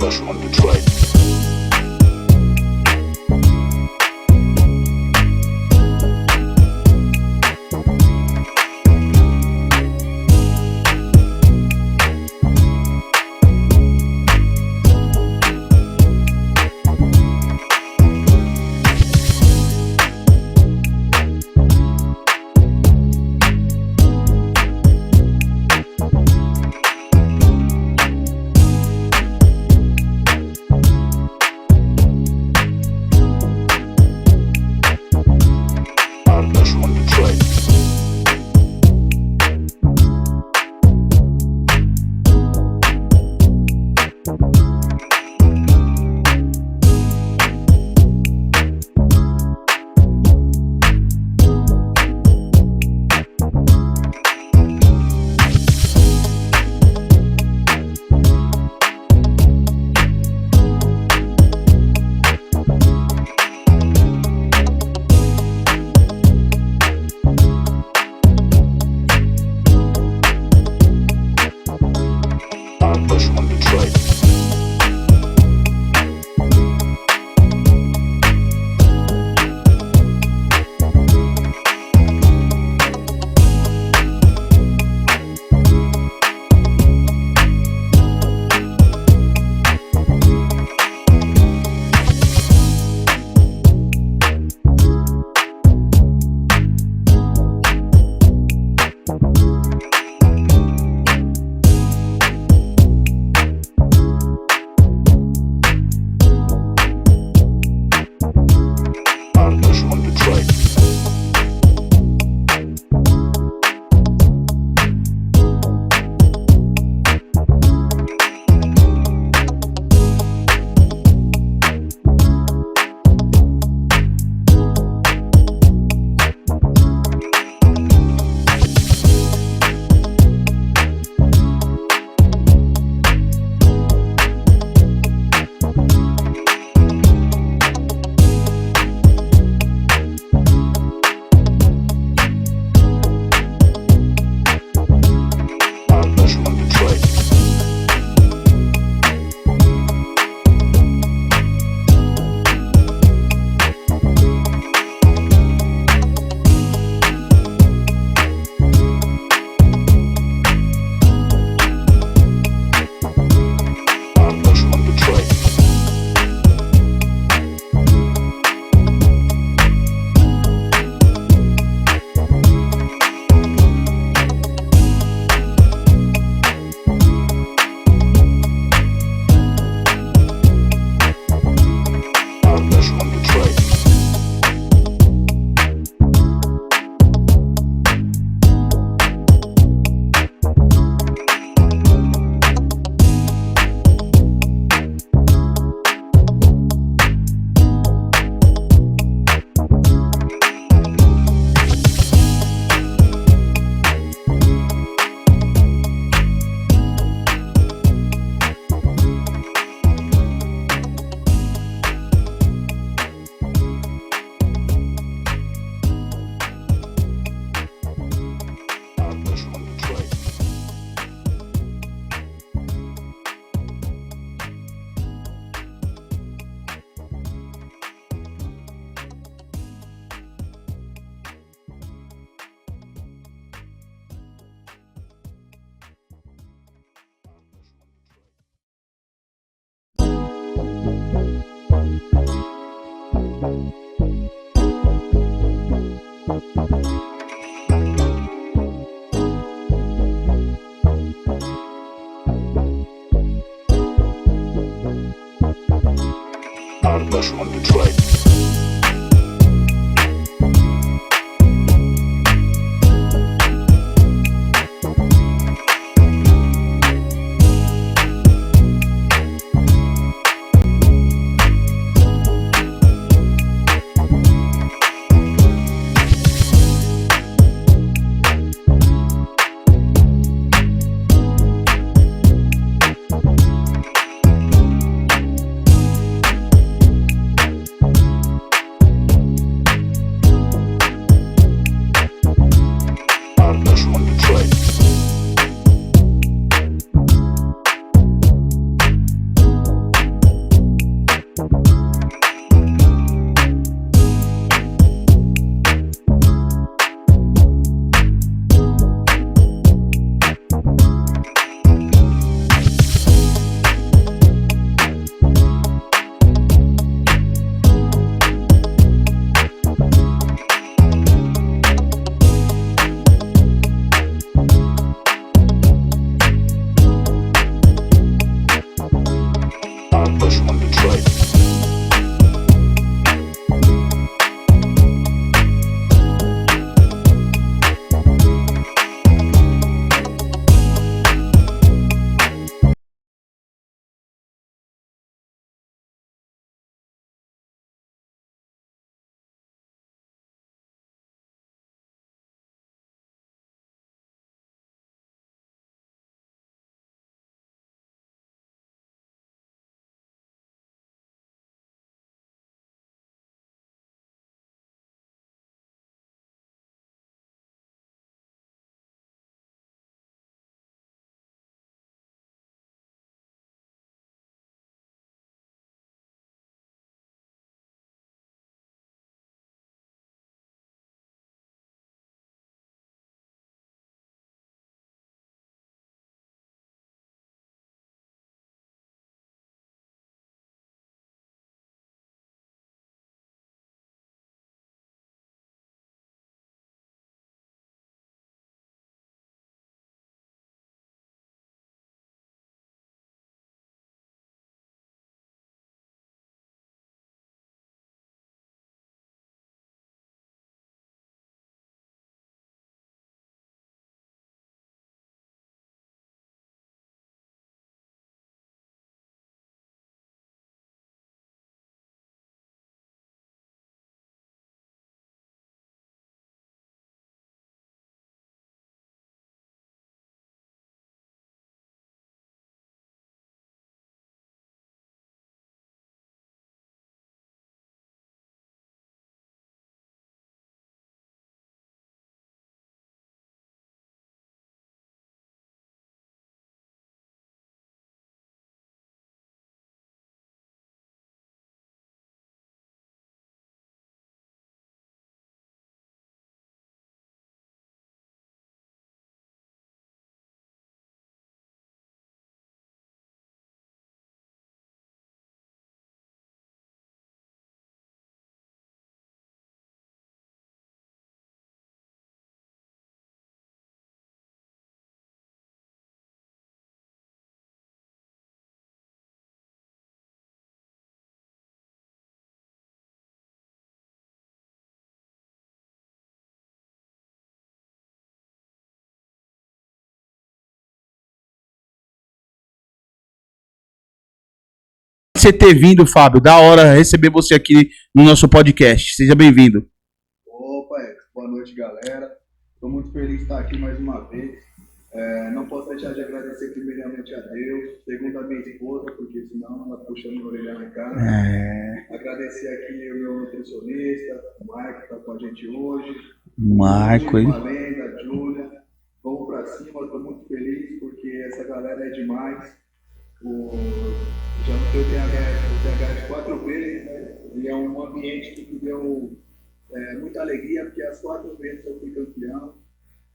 Armas on the track. Armas on the track. você ter vindo, Fábio. Da hora receber você aqui no nosso podcast. Seja bem-vindo. Opa, boa noite, galera. Estou muito feliz de estar aqui mais uma vez. Não posso deixar de agradecer primeiramente a Deus, segundo a minha esposa, porque senão ela puxa minha orelha na cara. Agradecer aqui o meu nutricionista, o Marco, que está com a gente hoje. Marco, hein? A Lenda, a Júlia. Vamos pra cima, estou muito feliz porque essa galera é demais. Já não tenho o TH de 4 vezes, né? E é um ambiente que me deu muita alegria, porque as 4 vezes eu fui campeão.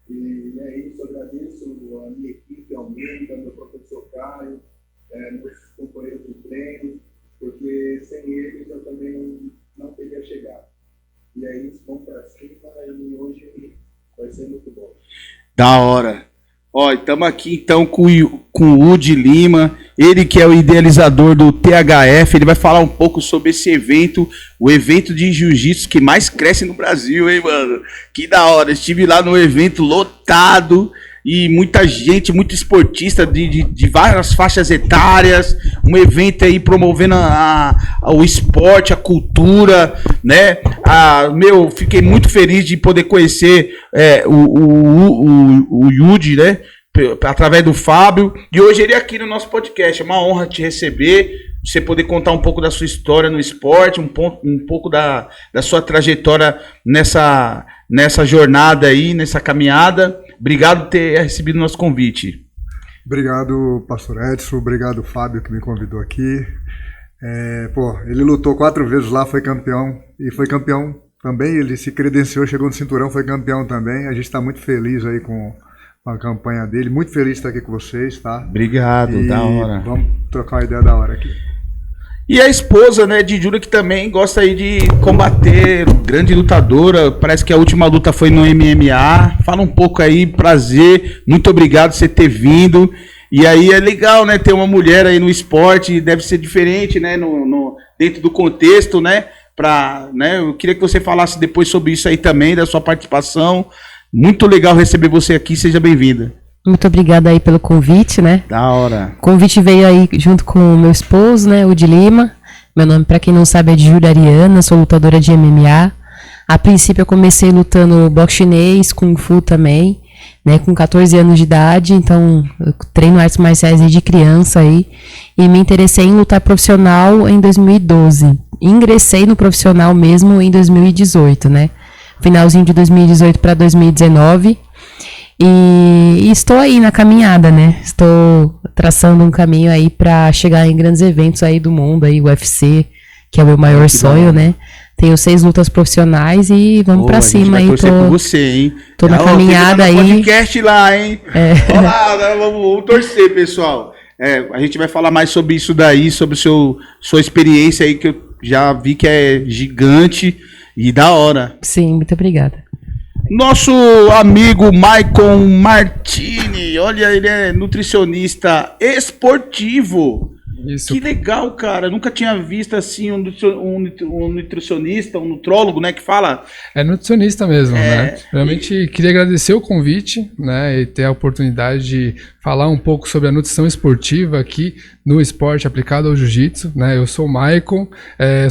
E é isso, eu agradeço a minha equipe, ao Almeida, meu professor Caio, meus companheiros de treino, porque sem eles eu também não teria chegado. E é isso, vamos pra cima e hoje vai ser muito bom. Da hora. Ó, estamos aqui então com o Udi Lima, ele que é o idealizador do THF, ele vai falar um pouco sobre esse evento, o evento de jiu-jitsu que mais cresce no Brasil, hein, mano? Que da hora, estive lá no evento lotado e muita gente, muito esportista de várias faixas etárias, um evento aí promovendo o esporte, a cultura, né? Fiquei muito feliz de poder conhecer o Yudi, né? Através do Fábio, e hoje ele é aqui no nosso podcast. É uma honra te receber, você poder contar um pouco da sua história no esporte, um pouco da sua trajetória nessa jornada aí, nessa caminhada. Obrigado por ter recebido o nosso convite. Obrigado, pastor Edson, obrigado, Fábio, que me convidou aqui. Ele lutou 4 vezes lá, foi campeão, e foi campeão também, ele se credenciou, chegou no cinturão, foi campeão também. A gente está muito feliz aí com a campanha dele, muito feliz de estar aqui com vocês, tá? Obrigado, da hora. Vamos trocar uma ideia da hora aqui. E a esposa, né, de Júlia, que também gosta aí de combater, grande lutadora, parece que a última luta foi no MMA. Fala um pouco aí, prazer, muito obrigado por você ter vindo. E aí é legal, né, ter uma mulher aí no esporte, deve ser diferente, né, dentro do contexto, né, eu queria que você falasse depois sobre isso aí também, da sua participação. Muito legal receber você aqui, seja bem-vinda. Muito obrigada aí pelo convite, né? Da hora. O convite veio aí junto com o meu esposo, né, o de Lima. Meu nome, pra quem não sabe, é de Júlia Ariana, sou lutadora de MMA. A princípio eu comecei lutando boxe chinês, Kung Fu também, né, com 14 anos de idade, então eu treino artes marciais desde criança aí, e me interessei em lutar profissional em 2012. Ingressei no profissional mesmo em 2018, né? Finalzinho de 2018 para 2019. E estou aí na caminhada, né? Estou traçando um caminho aí para chegar em grandes eventos aí do mundo, aí, UFC, que é o meu maior sonho, né? Tenho 6 lutas profissionais e vamos pra cima aí. Por você, hein? Tô na caminhada aí. Podcast lá, hein? Olá, vamos torcer, pessoal. A gente vai falar mais sobre isso daí, sobre sua experiência aí, que eu já vi que é gigante e da hora. Sim, muito obrigada. Nosso amigo Maicon Martini, olha, ele é nutricionista esportivo. Isso. Que legal, cara. Nunca tinha visto assim um nutricionista, um nutrólogo, né, que fala. É nutricionista mesmo, né? Realmente queria agradecer o convite, né, e ter a oportunidade de falar um pouco sobre a nutrição esportiva aqui no esporte aplicado ao jiu-jitsu, né? Eu sou o Maicon,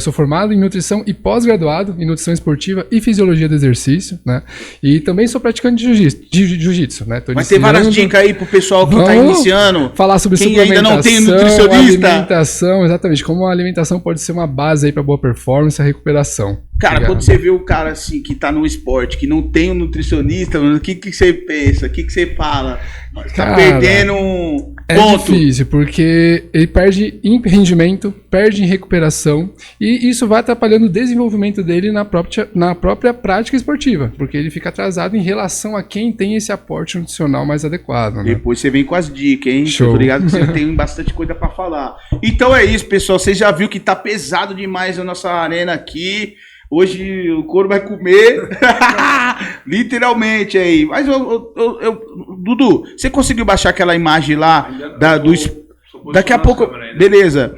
sou formado em nutrição e pós-graduado em nutrição esportiva e fisiologia do exercício, né? E também sou praticante de jiu-jitsu, né? Vai ter várias dicas aí pro pessoal que tá iniciando. Falar sobre quem suplementação, ainda não tem nutricionista. Alimentação, exatamente, como a alimentação pode ser uma base aí para boa performance e recuperação. Cara, quando você vê o cara assim que tá no esporte, que não tem um nutricionista, o que você pensa? O que você fala? Tá perdendo um ponto. É difícil, porque ele perde em rendimento, perde em recuperação, e isso vai atrapalhando o desenvolvimento dele na própria prática esportiva, porque ele fica atrasado em relação a quem tem esse aporte nutricional mais adequado, né? Depois você vem com as dicas, hein? Show. Eu tô ligado que você tem bastante coisa pra falar. Então é isso, pessoal. Você já viu que tá pesado demais a nossa arena aqui. Hoje o couro vai comer, literalmente aí. Mas, Dudu, você conseguiu baixar aquela imagem lá? Daqui a pouco, beleza.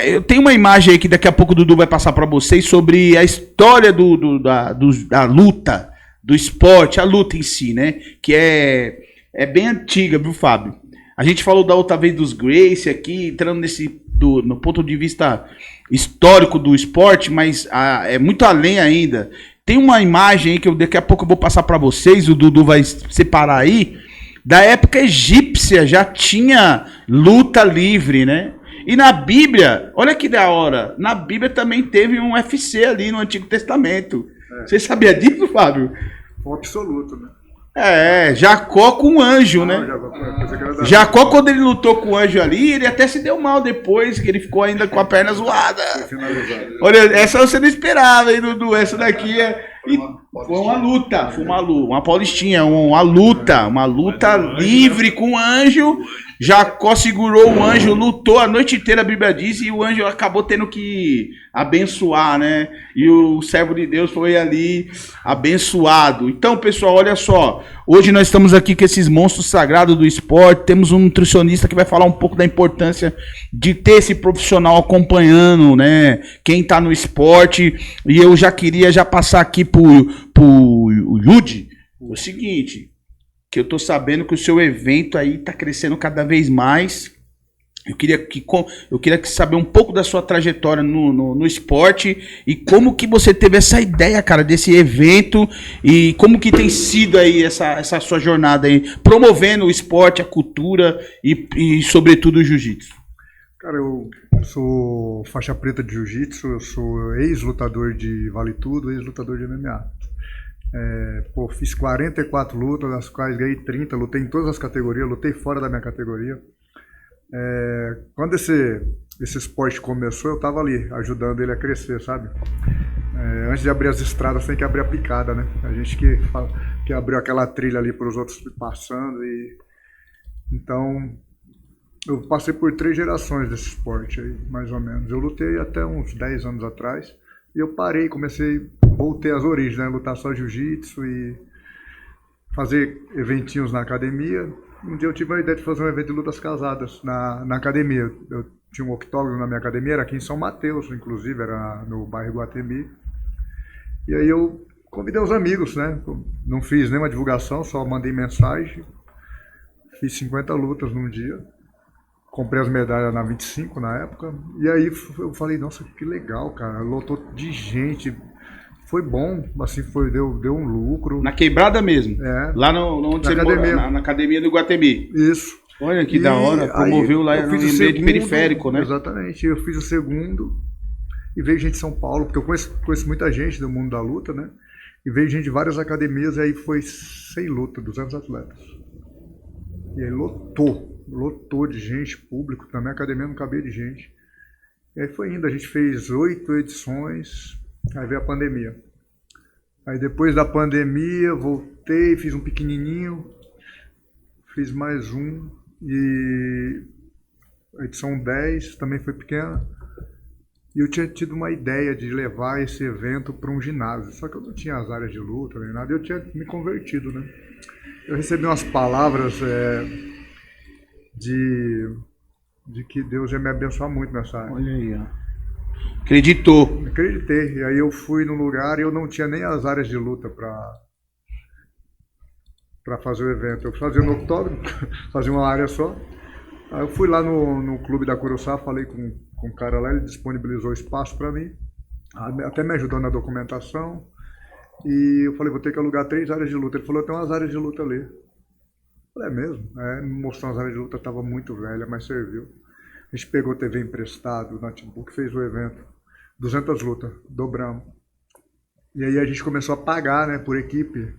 Eu tenho uma imagem aí que daqui a pouco o Dudu vai passar para vocês sobre a história da luta, do esporte, a luta em si, né? Que é bem antiga, viu, Fábio? A gente falou da outra vez dos Gracie aqui, entrando no ponto de vista histórico do esporte, mas é muito além ainda. Tem uma imagem aí que daqui a pouco eu vou passar para vocês, o Dudu vai separar aí, da época egípcia, já tinha luta livre, né? E na Bíblia, olha que da hora, na Bíblia também teve um UFC ali no Antigo Testamento. Você sabia disso, Fábio? Um absoluto, né? Jacó com o anjo, né? Jacó, Jacó, quando ele lutou com o anjo ali, ele até se deu mal depois, que ele ficou ainda com a perna zoada. Olha, essa você não esperava, hein, Dudu? Essa daqui foi uma luta, uma paulistinha, uma luta livre com o anjo. Jacó segurou o anjo, lutou a noite inteira, a Bíblia diz, e o anjo acabou tendo que abençoar, né? E o servo de Deus foi ali abençoado. Então, pessoal, olha só. Hoje nós estamos aqui com esses monstros sagrados do esporte. Temos um nutricionista que vai falar um pouco da importância de ter esse profissional acompanhando, né? Quem tá no esporte. E eu já queria passar aqui pro Yudi o seguinte, que eu tô sabendo que o seu evento aí tá crescendo cada vez mais. Eu queria saber um pouco da sua trajetória no esporte e como que você teve essa ideia, cara, desse evento e como que tem sido aí essa sua jornada aí, promovendo o esporte, a cultura e sobretudo o jiu-jitsu. Cara, eu sou faixa preta de jiu-jitsu, eu sou ex-lutador de vale tudo, ex-lutador de MMA. Fiz 44 lutas, das quais ganhei 30, lutei em todas as categorias, lutei fora da minha categoria. Quando esse esporte começou, eu estava ali, ajudando ele a crescer, sabe? Antes de abrir as estradas, tem que abrir a picada, né? A gente que abriu aquela trilha ali para os outros passando. Então, eu passei por 3 gerações desse esporte aí, mais ou menos. Eu lutei até uns 10 anos atrás. E eu parei, voltei às origens, né? Lutar só jiu-jitsu e fazer eventinhos na academia. Um dia eu tive a ideia de fazer um evento de lutas casadas na academia. Eu tinha um octógono na minha academia, era aqui em São Mateus, inclusive, era no bairro Guatemi. E aí eu convidei os amigos, né? Não fiz nenhuma divulgação, só mandei mensagem. Fiz 50 lutas num dia. Comprei as medalhas na 25 na época. E aí eu falei, nossa, que legal, cara. Lotou de gente. Foi bom, assim, deu um lucro. Na quebrada mesmo? Lá onde você mora, na academia do Guatemi. Isso. Olha que da hora, promoveu lá no meio de periférico, né? Exatamente, eu fiz o segundo e veio gente de São Paulo, porque eu conheço muita gente do mundo da luta, né? E veio gente de várias academias, e aí foi 100 lutas, 200 atletas. E aí lotou de gente, público também, a academia não cabia de gente. E aí foi indo, a gente fez 8 edições, aí veio a pandemia. Aí depois da pandemia, voltei, fiz um pequenininho, fiz mais um, e a edição 10 também foi pequena. E eu tinha tido uma ideia de levar esse evento para um ginásio, só que eu não tinha as áreas de luta nem nada, eu tinha me convertido, né? Eu recebi umas palavras de que Deus ia me abençoar muito nessa área. Olha aí, ó. Acreditou. Acreditei. E aí eu fui num lugar e eu não tinha nem as áreas de luta para fazer o evento. Eu fazia no octógono, fazia uma área só. Aí eu fui lá no clube da Curuçá, falei com o cara lá, ele disponibilizou espaço para mim, até me ajudou na documentação. E eu falei, vou ter que alugar 3 áreas de luta. Ele falou, tem umas áreas de luta ali. Eu falei, é mesmo? Me mostrou as áreas de luta, estava muito velha, mas serviu. A gente pegou TV emprestado, o notebook, fez o evento. 200 lutas, dobramos. E aí a gente começou a pagar, né, por equipe.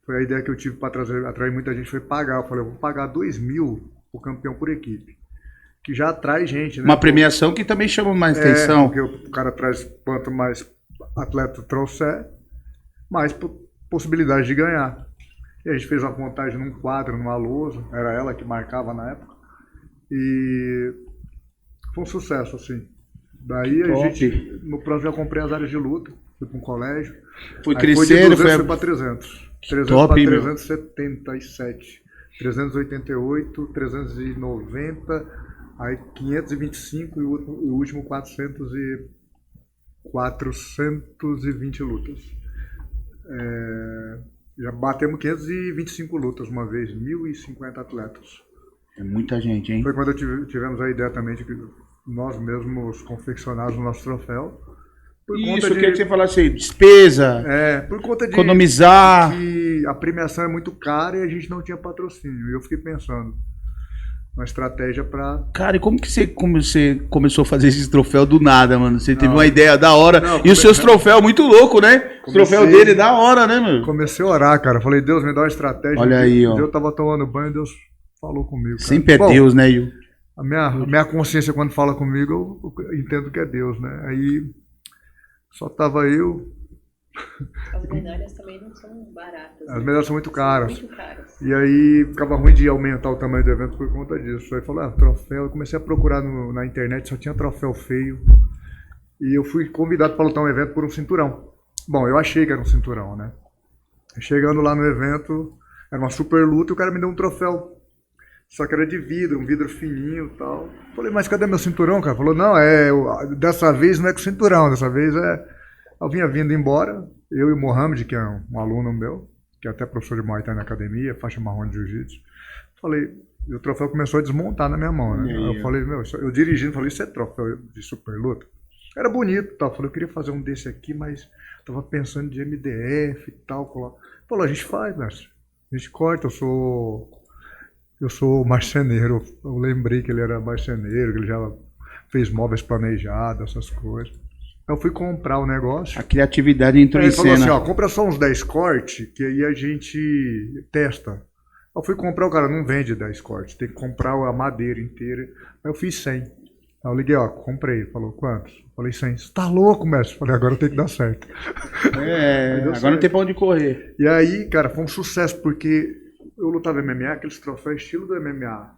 Foi a ideia que eu tive para atrair muita gente, foi pagar. Eu falei, eu vou pagar 2.000 o campeão por equipe. Que já atrai gente, né? Uma premiação que também chama mais atenção. Porque o cara traz, quanto mais atleta trouxer, mais possibilidade de ganhar. E a gente fez uma contagem num quadro, numa lousa, era ela que marcava na época. E foi um sucesso, assim. Daí a gente, no próximo já comprei as áreas de luta, fui para um colégio. Foi crescendo, foi para 300. 300 para 377, 388, 390, aí 525 e o último 420 lutas. Já batemos 525 lutas uma vez, 1.050 atletas. É muita gente, hein? Foi quando tivemos a ideia também de nós mesmos confeccionamos o nosso troféu. Por Isso, conta eu queria que você falasse aí, despesa, por conta de economizar. que a premiação é muito cara e a gente não tinha patrocínio. E eu fiquei pensando uma estratégia para... Cara, e como que você começou a fazer esses troféus do nada, mano? Você teve uma ideia da hora. E os seus troféus muito louco, né? Os troféus dele é da hora, né, mano? Comecei a orar, cara. Falei, Deus, me dá uma estratégia. Olha aí, ó. Eu tava tomando banho, Deus falou comigo. Cara. Sempre é Bom, Deus, né, Yu? A minha consciência, quando fala comigo, eu entendo que é Deus, né? Aí só tava eu. As medalhas também não são baratas. As medalhas são muito caras. Muito caras. E aí ficava ruim de aumentar o tamanho do evento por conta disso. Aí falei, troféu. Eu comecei a procurar na internet, só tinha troféu feio. E eu fui convidado para lutar um evento por um cinturão. Bom, eu achei que era um cinturão, né? Chegando lá no evento, era uma super luta e o cara me deu um troféu. Só que era de vidro, um vidro fininho e tal. Falei, mas cadê meu cinturão, cara? Falou, não, dessa vez não é com cinturão, dessa vez é... Eu vinha vindo embora, eu e o Mohamed, que é um aluno meu, que é até professor de Muay Thai na academia, faixa marrom de Jiu-Jitsu. Falei, e o troféu começou a desmontar na minha mão, né? Aí eu falei, eu dirigindo, falei, isso é troféu de super luta? Era bonito, tal. Falei, eu queria fazer um desse aqui, mas tava pensando de MDF e tal. Falou, a gente faz, mestre. A gente corta, eu sou marceneiro. Eu lembrei que ele era marceneiro, que ele já fez móveis planejados, essas coisas. Eu fui comprar o negócio. A criatividade entrou em Ele falou cena. assim, compra só uns 10 cortes, que aí a gente testa. Eu fui comprar, o cara não vende 10 cortes, tem que comprar a madeira inteira. Aí eu fiz 100. Aí eu liguei, comprei. Falou, quantos? Falei, 100. Você tá louco, mestre? Falei, agora tem que dar certo. Agora não tem pra onde correr. E aí, cara, foi um sucesso, porque eu lutava MMA, aqueles troféus estilo do MMA,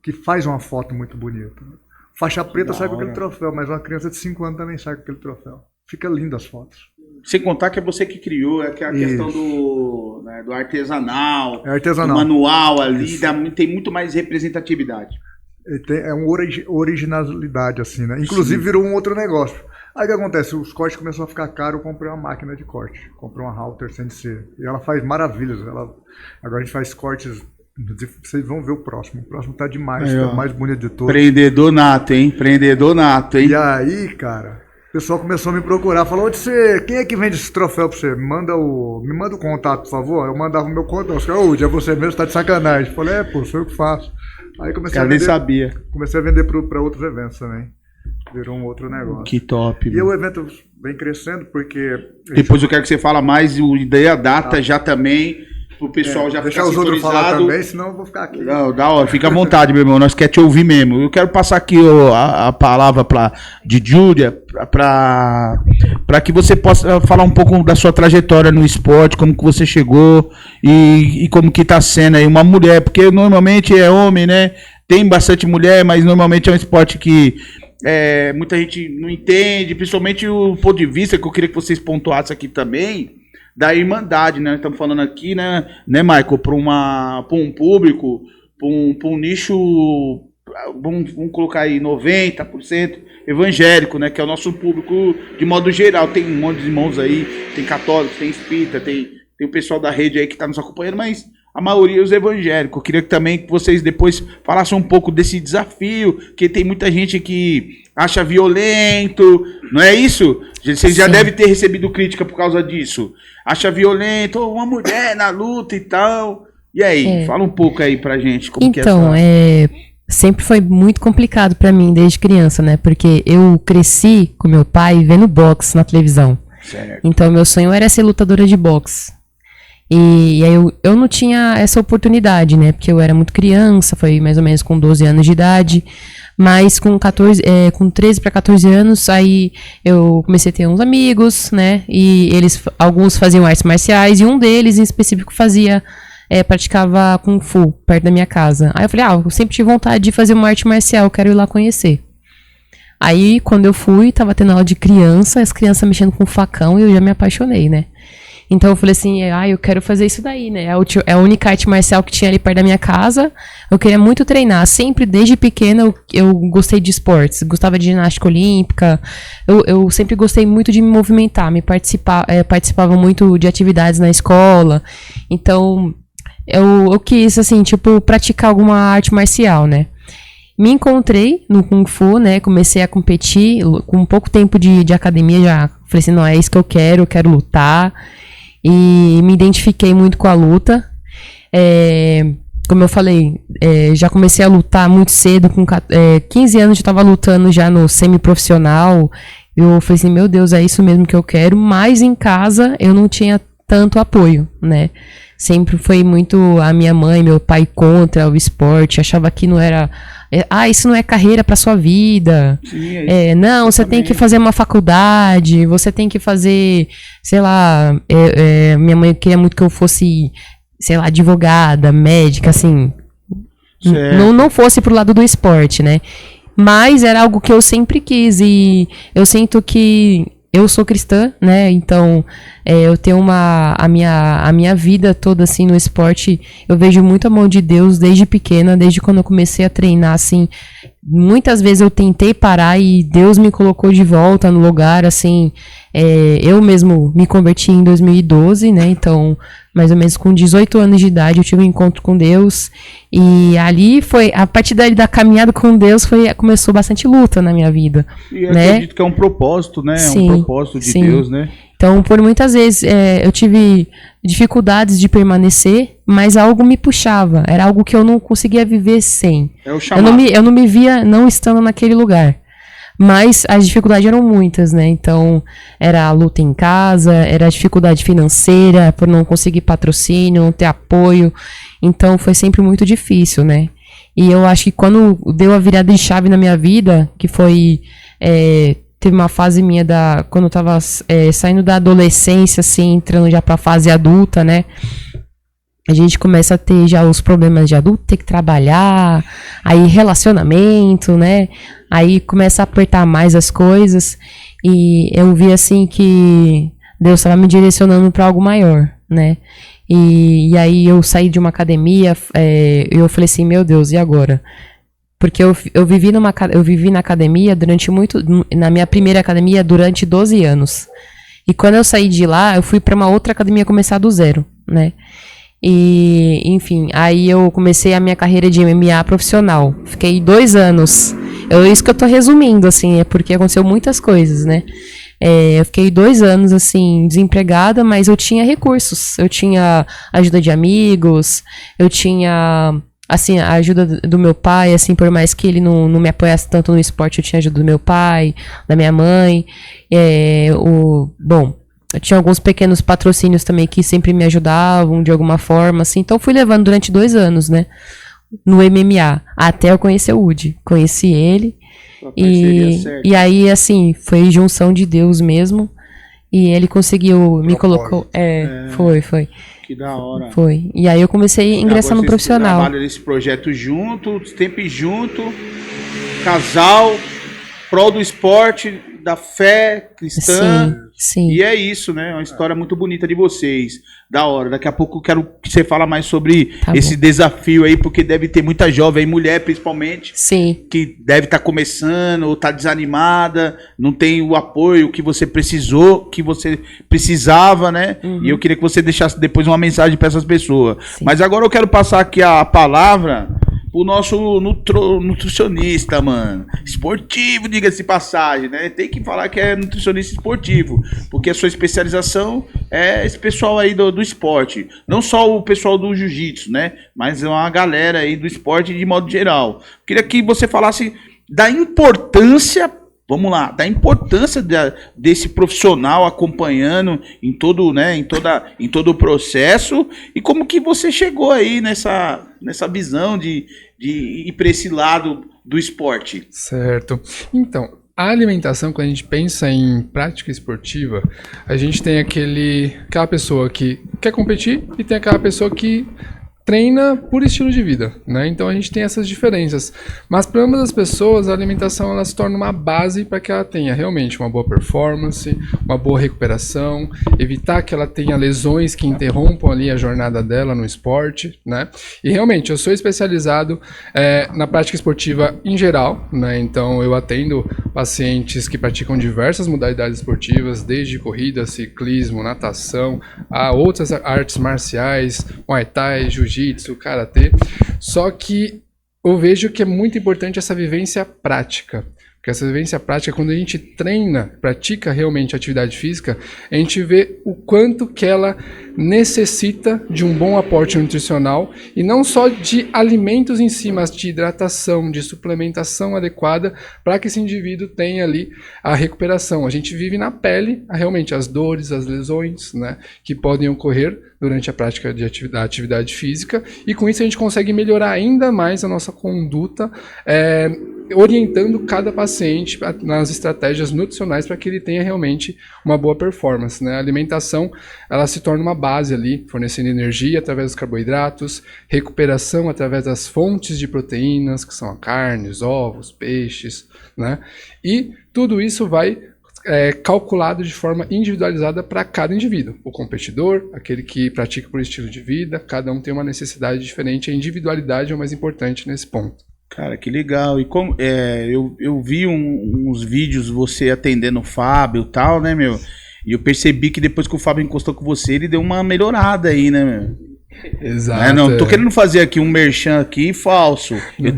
que faz uma foto muito bonita. Faixa preta sai com aquele troféu, mas uma criança de 5 anos também sai com aquele troféu. Fica linda as fotos. Sem contar que é você que criou, que é a questão do artesanal, É artesanal. do manual ali, tem muito mais representatividade. É uma originalidade, assim, né? Inclusive virou um outro negócio. Aí o que acontece? Os cortes começaram a ficar caros, eu comprei uma máquina de corte. Comprei uma Halter CNC. E ela faz maravilhas. Agora a gente faz cortes... Vocês vão ver o próximo. O próximo tá demais, tá mais bonito de todos. Empreendedor nato, hein? Empreendedor nato, hein? E aí, cara, o pessoal começou a me procurar. Falou, quem é que vende esse troféu pra você? Me manda o contato, por favor. Eu mandava o meu contato. Os caras, é você mesmo, tá de sacanagem. Falei, sou eu que faço. Aí comecei a vender. Nem sabia. Comecei a vender pra outros eventos também. Virou um outro negócio. Que top. E o evento vem crescendo porque... Depois eu quero que você fale mais a data já também... O pessoal já deixar os outros falar também, senão eu vou ficar aqui. Não, da hora, fica à vontade, meu irmão. Nós queremos te ouvir mesmo. Eu quero passar aqui a palavra de Júlia para que você possa falar um pouco da sua trajetória no esporte, como que você chegou e como que tá sendo aí uma mulher, porque normalmente é homem, né? Tem bastante mulher, mas normalmente é um esporte que muita gente não entende, principalmente o ponto de vista que eu queria que vocês pontuassem aqui também. Da irmandade, né? Estamos falando aqui, né, Michael, para um público, para um nicho, vamos colocar aí 90% evangélico, né? Que é o nosso público de modo geral. Tem um monte de irmãos aí, tem católicos, tem espírita, tem o pessoal da rede aí que está nos acompanhando, mas a maioria é os evangélicos. Eu queria também que vocês depois falassem um pouco desse desafio, que tem muita gente que acha violento, não é isso? Vocês já devem ter recebido crítica por causa disso. Acha violento, uma mulher na luta e tal. E aí, fala um pouco aí pra gente como que é essa... sempre foi muito complicado pra mim desde criança, né? Porque eu cresci com meu pai vendo boxe na televisão. Certo. Então meu sonho era ser lutadora de boxe. E aí eu não tinha essa oportunidade, né? Porque eu era muito criança, foi mais ou menos com 12 anos de idade. Mas com 13 para 14 anos, aí eu comecei a ter uns amigos, né? E alguns faziam artes marciais, e um deles em específico praticava Kung Fu, perto da minha casa. Aí eu falei, eu sempre tive vontade de fazer uma arte marcial, eu quero ir lá conhecer. Aí, quando eu fui, tava tendo aula de criança, as crianças mexendo com facão, e eu já me apaixonei, né? Então eu falei assim, eu quero fazer isso daí, né? É a única arte marcial que tinha ali perto da minha casa. Eu queria muito treinar. Sempre, desde pequena, eu gostei de esportes. Gostava de ginástica olímpica. Eu sempre gostei muito de me movimentar. Participava muito de atividades na escola. Então, eu quis, assim, praticar alguma arte marcial, né? me encontrei no Kung Fu, né? Comecei a competir com pouco tempo de academia, já falei assim, não, é isso que eu quero lutar. E me identifiquei muito com a luta. Como eu falei, já comecei a lutar muito cedo, com 15 anos eu estava lutando já no semiprofissional. Eu falei assim, meu Deus, é isso mesmo que eu quero, mas em casa eu não tinha tanto apoio, né? Sempre foi muito a minha mãe, meu pai contra o esporte, achava que não era... isso não é carreira para sua vida. Sim, não, você tem que fazer uma faculdade, você tem que fazer, sei lá, minha mãe queria muito que eu fosse, sei lá, advogada, médica, assim, não fosse pro lado do esporte, né? Mas era algo que eu sempre quis e eu sinto que eu sou cristã, né? Então, eu tenho a minha vida toda, assim, no esporte. Eu vejo muito a mão de Deus desde pequena, desde quando eu comecei a treinar, assim. Muitas vezes eu tentei parar e Deus me colocou de volta no lugar, assim. Eu mesmo me converti em 2012, né? Então, mais ou menos com 18 anos de idade, eu tive um encontro com Deus. E ali foi, a partir da caminhada com Deus, começou bastante luta na minha vida. E eu né? acredito que é um propósito, né? Sim, É um propósito de sim. Deus, né? Então, por muitas vezes, eu tive dificuldades de permanecer, mas algo me puxava. Era algo que eu não conseguia viver sem. É o chamado. Eu não me via não estando naquele lugar. Mas as dificuldades eram muitas, né? Então, era a luta em casa, era a dificuldade financeira, por não conseguir patrocínio, não ter apoio. Então, foi sempre muito difícil, né? E eu acho que quando deu a virada de chave na minha vida, que foi... teve uma fase minha quando eu tava saindo da adolescência, assim, entrando já pra fase adulta, né? A gente começa a ter já os problemas de adulto, ter que trabalhar, aí relacionamento, né? Aí começa a apertar mais as coisas. E eu vi, assim, que Deus estava me direcionando para algo maior, né? E aí eu saí de uma academia, eu falei assim, meu Deus, e agora? Porque eu vivi na academia na minha primeira academia durante 12 anos. E quando eu saí de lá, eu fui para uma outra academia começar do zero, né? E, enfim, aí eu comecei a minha carreira de MMA profissional. Fiquei 2 anos. Isso que eu tô resumindo, assim, é porque aconteceu muitas coisas, né? Eu fiquei 2 anos, assim, desempregada, mas eu tinha recursos. Eu tinha ajuda de amigos, eu tinha... assim, a ajuda do meu pai, assim, por mais que ele não me apoiasse tanto no esporte, eu tinha ajuda do meu pai, da minha mãe. Bom, eu tinha alguns pequenos patrocínios também que sempre me ajudavam de alguma forma, assim. Então, fui levando durante 2 anos, né, no MMA, até eu conhecer o Woody. Conheci ele e aí, assim, foi junção de Deus mesmo. E ele conseguiu, me colocou... Foi. Que da hora. Foi. E aí eu comecei a ingressar no profissional. Trabalha nesse projeto junto, sempre junto, casal, prol do esporte, da fé cristã. Sim. E é isso, né? Uma história muito bonita de vocês. Da hora. Daqui a pouco eu quero que você fale mais sobre esse desafio aí, porque deve ter muita jovem, mulher principalmente, que deve estar começando ou está desanimada, não tem o apoio que você precisou, que você precisava, né? E eu queria que você deixasse depois uma mensagem para essas pessoas. Mas agora eu quero passar aqui a palavra pro nosso nutricionista, mano. Esportivo, diga-se de passagem, né? Tem que falar que é nutricionista esportivo, porque a sua especialização é esse pessoal aí do esporte. Não só o pessoal do jiu-jitsu, né? Mas é uma galera aí do esporte de modo geral. Queria que você falasse da importância, vamos lá, da importância desse profissional acompanhando em todo, né, em todo o processo, e como que você chegou aí nessa visão de ir para esse lado do esporte. Certo. Então, a alimentação, quando a gente pensa em prática esportiva, a gente tem aquela pessoa que quer competir e tem aquela pessoa que treina por estilo de vida, né? Então a gente tem essas diferenças. Mas para ambas as pessoas, a alimentação ela se torna uma base para que ela tenha realmente uma boa performance, uma boa recuperação, evitar que ela tenha lesões que interrompam ali a jornada dela no esporte, né? E realmente, eu sou especializado na prática esportiva em geral, né? Então eu atendo pacientes que praticam diversas modalidades esportivas, desde corrida, ciclismo, natação, a outras artes marciais, Muay Thai, Jiu-Jitsu, Karatê. Só que eu vejo que é muito importante essa vivência prática. Porque essa vivência prática, quando a gente treina, pratica realmente atividade física, a gente vê o quanto que ela necessita de um bom aporte nutricional e não só de alimentos em si, mas de hidratação, de suplementação adequada para que esse indivíduo tenha ali a recuperação. A gente vive na pele realmente as dores, as lesões, né, que podem ocorrer durante a prática da atividade física, e com isso a gente consegue melhorar ainda mais a nossa conduta, orientando cada paciente nas estratégias nutricionais para que ele tenha realmente uma boa performance, né? A alimentação, ela se torna uma base ali, fornecendo energia através dos carboidratos, recuperação através das fontes de proteínas, que são a carne, os ovos, peixes, né? E tudo isso vai calculado de forma individualizada para cada indivíduo. O competidor, aquele que pratica por estilo de vida, cada um tem uma necessidade diferente, a individualidade é o mais importante nesse ponto. Cara, que legal. E como eu vi uns vídeos você atendendo o Fábio e tal, né, meu? E eu percebi que depois que o Fábio encostou com você, ele deu uma melhorada aí, né, meu? Exato. Não tô querendo fazer aqui um merchan aqui falso. Eu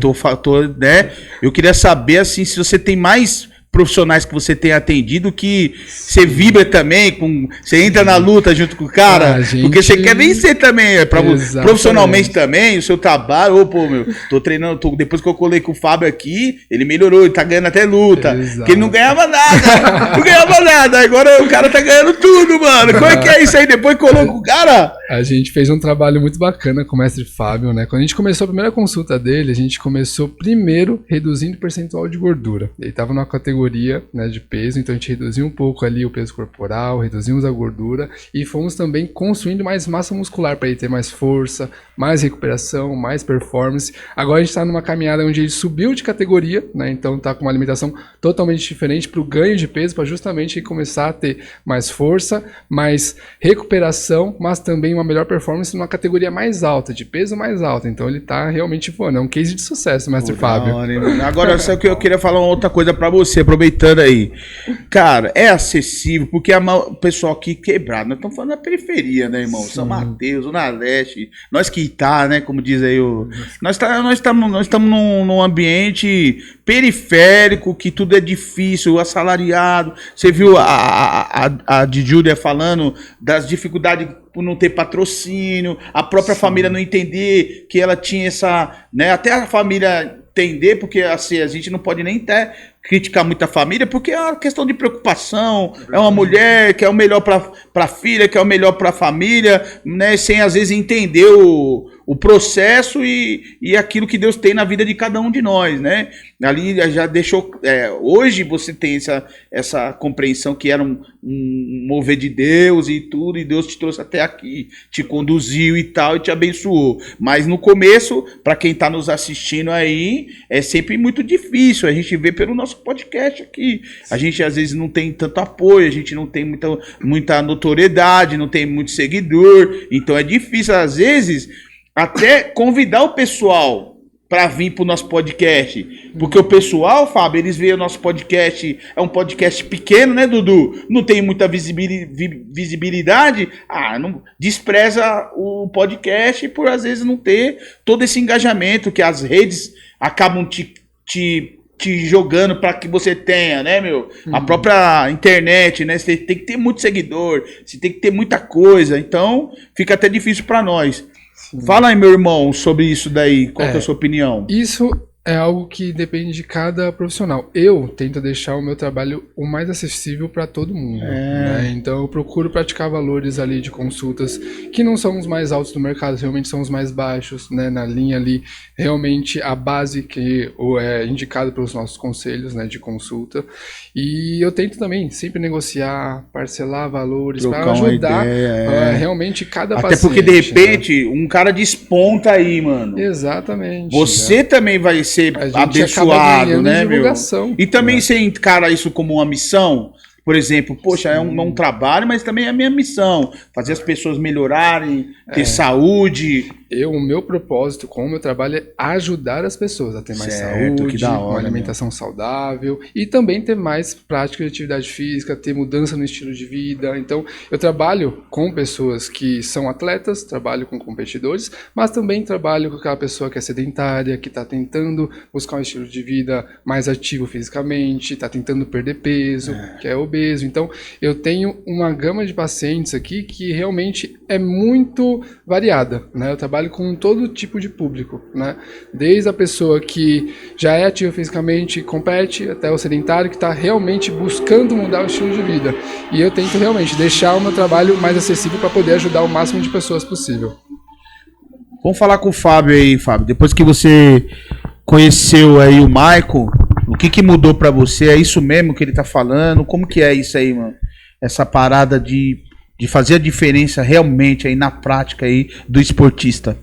né? Eu queria saber, assim, se você tem mais profissionais que você tem atendido que você vibra também, você entra na luta junto com o cara, porque você quer vencer também, profissionalmente também, o seu trabalho, pô, meu, tô treinando, depois que eu colei com o Fábio aqui, ele melhorou, ele tá ganhando até luta, porque ele não ganhava nada, agora o cara tá ganhando tudo, mano, como é que é isso aí, depois colou com o cara? A gente fez um trabalho muito bacana com o mestre Fábio, né, quando a gente começou a primeira consulta dele, a gente começou primeiro reduzindo o percentual de gordura, ele tava numa categoria, né, de peso, então a gente reduziu um pouco ali o peso corporal, reduzimos a gordura e fomos também construindo mais massa muscular para ele ter mais força, mais recuperação, mais performance. Agora a gente está numa caminhada onde ele subiu de categoria, né, então está com uma alimentação totalmente diferente para o ganho de peso, para justamente começar a ter mais força, mais recuperação, mas também uma melhor performance numa categoria mais alta, de peso mais alto. Então ele está realmente, pô, é um case de sucesso, mestre Fábio. Agora, só que eu queria falar uma outra coisa para você, aproveitando aí. Cara, é acessível, porque o pessoal aqui quebrado, nós estamos falando da periferia, né, irmão? São Mateus, Zona Leste, nós que tá, né, como diz aí nós estamos num ambiente periférico, que tudo é difícil, assalariado. Você viu a Júlia falando das dificuldades por não ter patrocínio, a própria família não entender que ela tinha essa, né, até a família entender, porque assim, a gente não pode nem criticar muito a família, porque é uma questão de preocupação, é uma mulher que é o melhor para a filha, que é o melhor para a família, né, sem às vezes entender o processo e aquilo que Deus tem na vida de cada um de nós, né? Ali já deixou, hoje você tem essa compreensão que era um mover de Deus e tudo, e Deus te trouxe até aqui, te conduziu e tal, e te abençoou. Mas no começo, para quem está nos assistindo aí, é sempre muito difícil. A gente vê pelo nosso podcast aqui. A gente às vezes não tem tanto apoio, a gente não tem muita notoriedade, não tem muito seguidor, então é difícil às vezes até convidar o pessoal para vir para o nosso podcast, porque o pessoal, Fábio, eles veem o nosso podcast, é um podcast pequeno, né, Dudu? Não tem muita visibilidade, não despreza o podcast por às vezes não ter todo esse engajamento que as redes acabam te jogando para que você tenha, né, meu? A própria internet, né? Você tem que ter muito seguidor, você tem que ter muita coisa, então fica até difícil para nós. Fala aí, meu irmão, sobre isso daí. Qual que é a sua opinião? Isso é algo que depende de cada profissional. Eu tento deixar o meu trabalho o mais acessível para todo mundo. Né? Então eu procuro praticar valores ali de consultas que não são os mais altos do mercado, realmente são os mais baixos, né? Na linha ali, realmente a base que é indicada pelos nossos conselhos, né, de consulta. E eu tento também sempre negociar, parcelar valores para ajudar realmente cada paciente. Até porque de repente um cara desponta aí, mano. Exatamente. Você também vai ser abençoado, né, meu? E também você encara isso como uma missão, Por exemplo, poxa, é um trabalho, mas também é a minha missão. Fazer as pessoas melhorarem, ter saúde. O meu propósito com o meu trabalho é ajudar as pessoas a ter mais Certo, saúde, que da hora, uma alimentação saudável e também ter mais prática de atividade física, ter mudança no estilo de vida. Então, eu trabalho com pessoas que são atletas, trabalho com competidores, mas também trabalho com aquela pessoa que é sedentária, que está tentando buscar um estilo de vida mais ativo fisicamente, está tentando perder peso, que é obeso. Então, eu tenho uma gama de pacientes aqui que realmente é muito variada, né? Eu trabalho com todo tipo de público, né? Desde a pessoa que já é ativa fisicamente e compete, até o sedentário que está realmente buscando mudar o estilo de vida. E eu tento realmente deixar o meu trabalho mais acessível para poder ajudar o máximo de pessoas possível. Vamos falar com o Fábio aí, Fábio. Depois que você conheceu aí o Michael, o que mudou pra você? É isso mesmo que ele tá falando? Como que é isso aí, mano? Essa parada de fazer a diferença realmente aí na prática aí do esportista.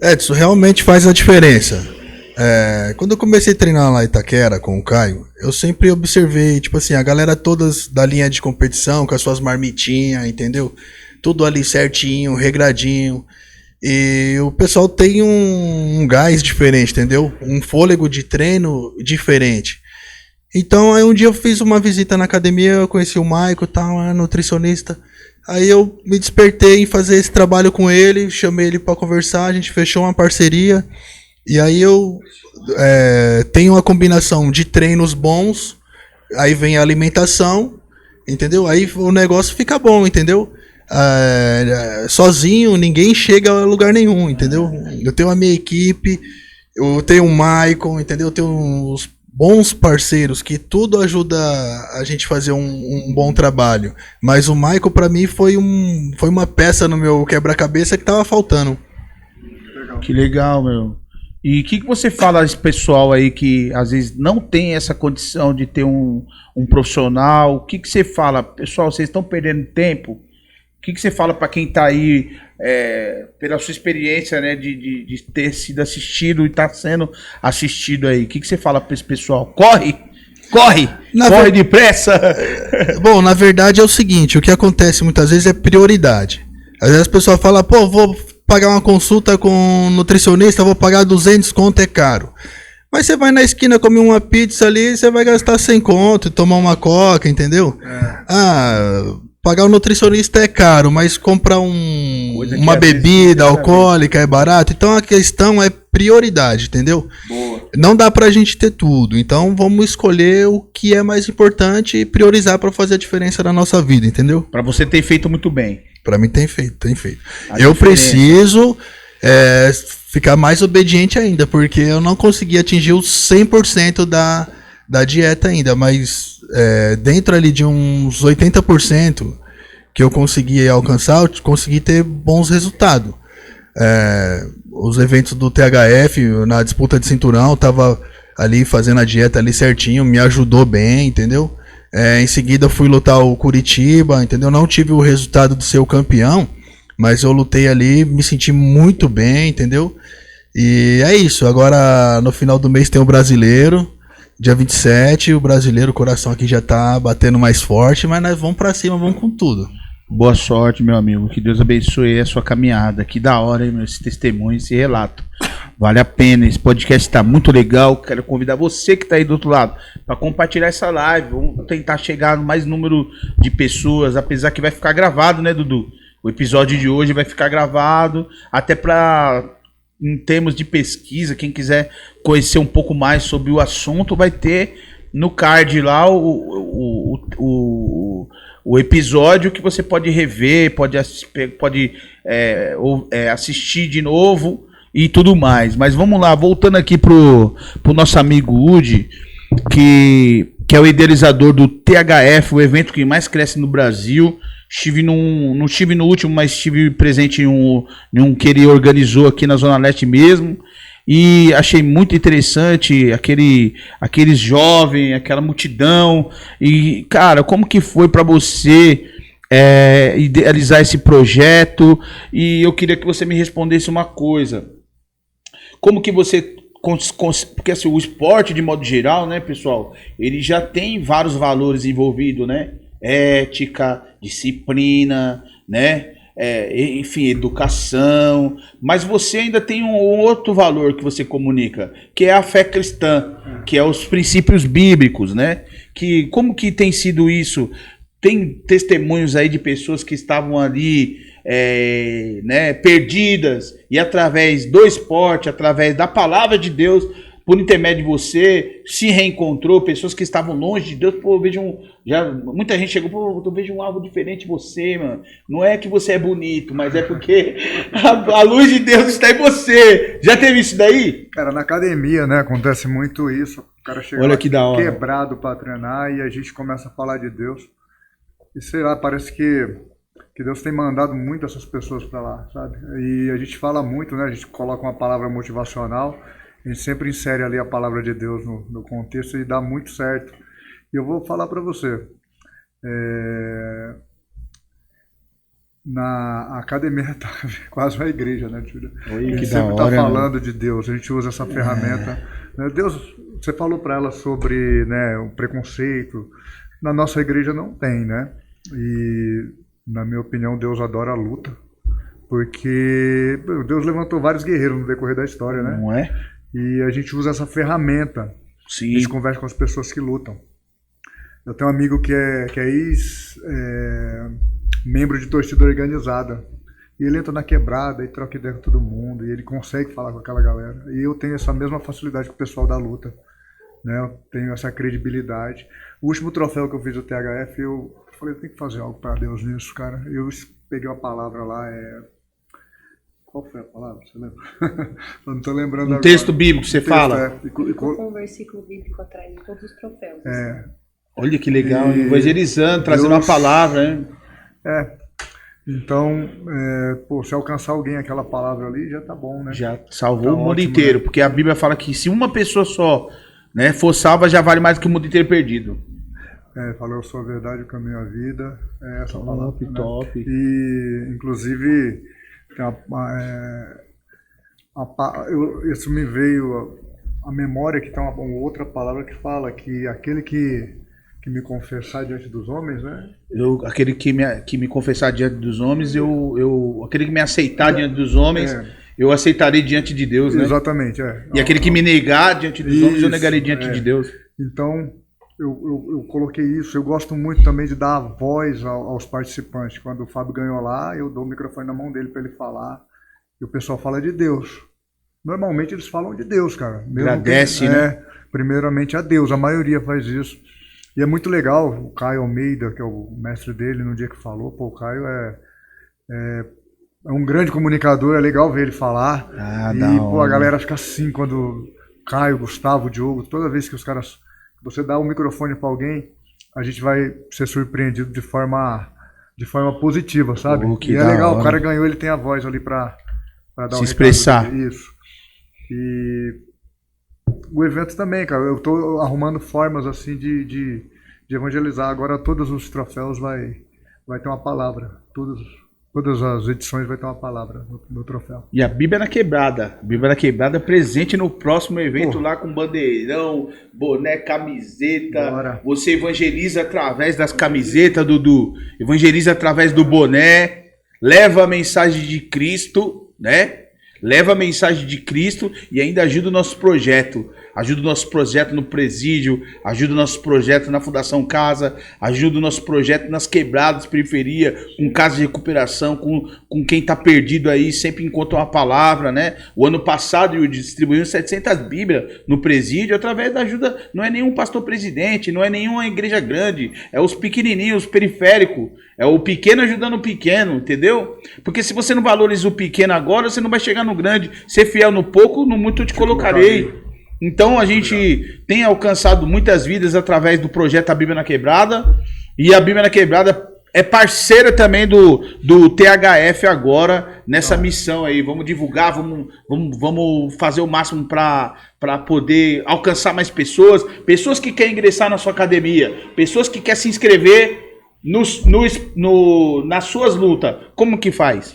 Edson, realmente faz a diferença. Quando eu comecei a treinar lá em Itaquera com o Caio, eu sempre observei, tipo assim, a galera todas da linha de competição, com as suas marmitinhas, entendeu? Tudo ali certinho, regradinho. E o pessoal tem um gás diferente, entendeu? Um fôlego de treino diferente. Então, aí um dia eu fiz uma visita na academia, eu conheci o Maico, tal, nutricionista. Aí eu me despertei em fazer esse trabalho com ele, chamei ele para conversar, a gente fechou uma parceria. E aí eu tenho uma combinação de treinos bons, aí vem a alimentação, entendeu? Aí o negócio fica bom, entendeu? Sozinho ninguém chega a lugar nenhum, entendeu? Eu tenho a minha equipe, eu tenho o Michael, entendeu? Eu tenho uns bons parceiros que tudo ajuda a gente fazer um bom trabalho. Mas o Michael pra mim foi uma peça no meu quebra-cabeça que tava faltando. Que legal, meu. E o que você fala a esse pessoal aí que às vezes não tem essa condição de ter um profissional? O que você fala? Pessoal, vocês estão perdendo tempo? O que você fala para quem está aí, pela sua experiência, né, de ter sido assistido e está sendo assistido aí? O que você fala para esse pessoal? Corre depressa! Bom, na verdade é o seguinte, o que acontece muitas vezes é prioridade. Às vezes as pessoas falam, pô, vou pagar uma consulta com um nutricionista, vou pagar 200 conto, é caro. Mas você vai na esquina comer uma pizza ali, você vai gastar 100 conto, tomar uma coca, entendeu? Pagar um nutricionista é caro, mas comprar uma bebida alcoólica é barato. Então a questão é prioridade, entendeu? Boa. Não dá pra gente ter tudo. Então vamos escolher o que é mais importante e priorizar pra fazer a diferença na nossa vida, entendeu? Pra você ter feito muito bem. Pra mim tem feito. Eu preciso ficar mais obediente ainda, porque eu não consegui atingir os 100% da dieta ainda, mas dentro ali de uns 80% que eu consegui alcançar, eu consegui ter bons resultados. Os eventos do THF, na disputa de cinturão, eu tava ali fazendo a dieta ali certinho, me ajudou bem, entendeu? Em seguida fui lutar o Curitiba, entendeu? Não tive o resultado de ser o campeão, mas eu lutei ali, me senti muito bem, entendeu? E é isso, agora no final do mês tem o Brasileiro, dia 27, o Brasileiro, o coração aqui já tá batendo mais forte, mas nós vamos pra cima, vamos com tudo. Boa sorte, meu amigo, que Deus abençoe a sua caminhada, que da hora, hein, esse testemunho, esse relato. Vale a pena, esse podcast está muito legal. Quero convidar você que está aí do outro lado para compartilhar essa live. Vamos tentar chegar no mais número de pessoas, apesar que vai ficar gravado, né, Dudu? O episódio de hoje vai ficar gravado, até para, em termos de pesquisa, quem quiser conhecer um pouco mais sobre o assunto, vai ter no card lá o episódio que você pode rever, pode assistir de novo e tudo mais. Mas vamos lá, voltando aqui pro nosso amigo Udi, que é o idealizador do THF, o evento que mais cresce no Brasil. Não estive no último, mas estive presente em um que ele organizou aqui na Zona Leste mesmo. E achei muito interessante aqueles jovens, aquela multidão. E, cara, como que foi para você idealizar esse projeto? E eu queria que você me respondesse uma coisa. Como que você porque assim, o esporte, de modo geral, né, pessoal, ele já tem vários valores envolvidos, né? Ética, disciplina, né? Enfim, educação. Mas você ainda tem um outro valor que você comunica, que é a fé cristã, que é os princípios bíblicos, né? Que, como que tem sido isso? Tem testemunhos aí de pessoas que estavam ali, né, perdidas, e através do esporte, através da palavra de Deus, por intermédio de você, se reencontrou, pessoas que estavam longe de Deus. Pô, eu vejo muita gente chegou, pô, eu vejo algo diferente em você, mano. Não é que você é bonito, mas é porque a luz de Deus está em você. Já teve isso daí? Cara, na academia, né, acontece muito isso. O cara chega Olha lá que da hora, quebrado para treinar e a gente começa a falar de Deus. E sei lá, parece que Deus tem mandado muito essas pessoas para lá, sabe? E a gente fala muito, né? A gente coloca uma palavra motivacional, a gente sempre insere ali a palavra de Deus no contexto e dá muito certo. E eu vou falar para você, na academia tá quase uma igreja, né, Júlia? A gente sempre tá falando de Deus, a gente usa essa ferramenta. Deus, você falou para ela sobre, né, o preconceito. Na nossa igreja não tem, né? E, na minha opinião, Deus adora a luta, porque Deus levantou vários guerreiros no decorrer da história, né? Não é? E a gente usa essa ferramenta. Sim. A gente conversa com as pessoas que lutam. Eu tenho um amigo que é membro de torcida organizada. E ele entra na quebrada e troca ideia com todo mundo. E ele consegue falar com aquela galera. E eu tenho essa mesma facilidade com o pessoal da luta, né? Eu tenho essa credibilidade. O último troféu que eu fiz do THF, eu falei, eu tenho que fazer algo para Deus nisso, cara. Eu peguei uma palavra lá, qual foi a palavra? Você lembra? Eu não tô lembrando agora. Texto bíblico, você fala? Ficou com um versículo bíblico atrás de todos os troféus. Olha que legal, evangelizando, trazendo uma palavra, né? Então, se alcançar alguém aquela palavra ali, já tá bom, né? Já salvou Tá o mundo ótimo, inteiro, né? porque a Bíblia fala que se uma pessoa só, né, for salva, já vale mais do que o mundo inteiro perdido. Falou, eu sou a verdade, o caminho e a vida. É essa palavra, né? Top. E, inclusive, isso me veio a memória, que tem uma outra palavra que fala que aquele que me confessar diante dos homens, né? Aquele que me confessar diante dos homens, aquele que me aceitar diante dos homens, eu aceitarei diante de Deus, né? Exatamente, E aquele que me negar diante dos homens, eu negarei diante de Deus. Então, eu coloquei isso. Eu gosto muito também de dar voz aos participantes. Quando o Fábio ganhou lá, eu dou o microfone na mão dele para ele falar. E o pessoal fala de Deus. Normalmente eles falam de Deus, cara. Agradece, né? Primeiramente a Deus. A maioria faz isso. E é muito legal. O Caio Almeida, que é o mestre dele, no dia que falou, o Caio é um grande comunicador. É legal ver ele falar. A galera fica assim quando Caio, Gustavo, Diogo, toda vez que os caras... Você dá o microfone para alguém, a gente vai ser surpreendido de forma positiva, sabe? E é legal, o cara ganhou, ele tem a voz ali para dar se expressar. Isso. E o evento também, cara, eu tô arrumando formas assim de evangelizar. Agora todos os troféus vai ter uma palavra, todas as edições vai ter uma palavra no troféu. E a Bíblia na Quebrada. A Bíblia na Quebrada presente no próximo evento lá com bandeirão, boné, camiseta. Bora. Você evangeliza através das camisetas, Dudu. Evangeliza através do boné. Leva a mensagem de Cristo, né? Leva a mensagem de Cristo e ainda ajuda o nosso projeto. Ajuda o nosso projeto no presídio, ajuda o nosso projeto na Fundação Casa, ajuda o nosso projeto nas quebradas, periferia, com casa de recuperação, com quem está perdido aí, sempre encontra uma palavra, né? O ano passado eu distribuí 700 Bíblias no presídio através da ajuda, não é nenhum pastor presidente, não é nenhuma igreja grande, é os pequenininhos, os periféricos, é o pequeno ajudando o pequeno, entendeu? Porque se você não valoriza o pequeno agora, você não vai chegar no grande. Ser fiel no pouco, no muito eu te colocarei. Então a gente tem alcançado muitas vidas através do projeto A Bíblia na Quebrada. E a Bíblia na Quebrada é parceira também do THF agora nessa missão aí. Vamos divulgar, vamos fazer o máximo para poder alcançar mais pessoas. Pessoas que querem ingressar na sua academia, pessoas que querem se inscrever nas suas lutas. Como que faz?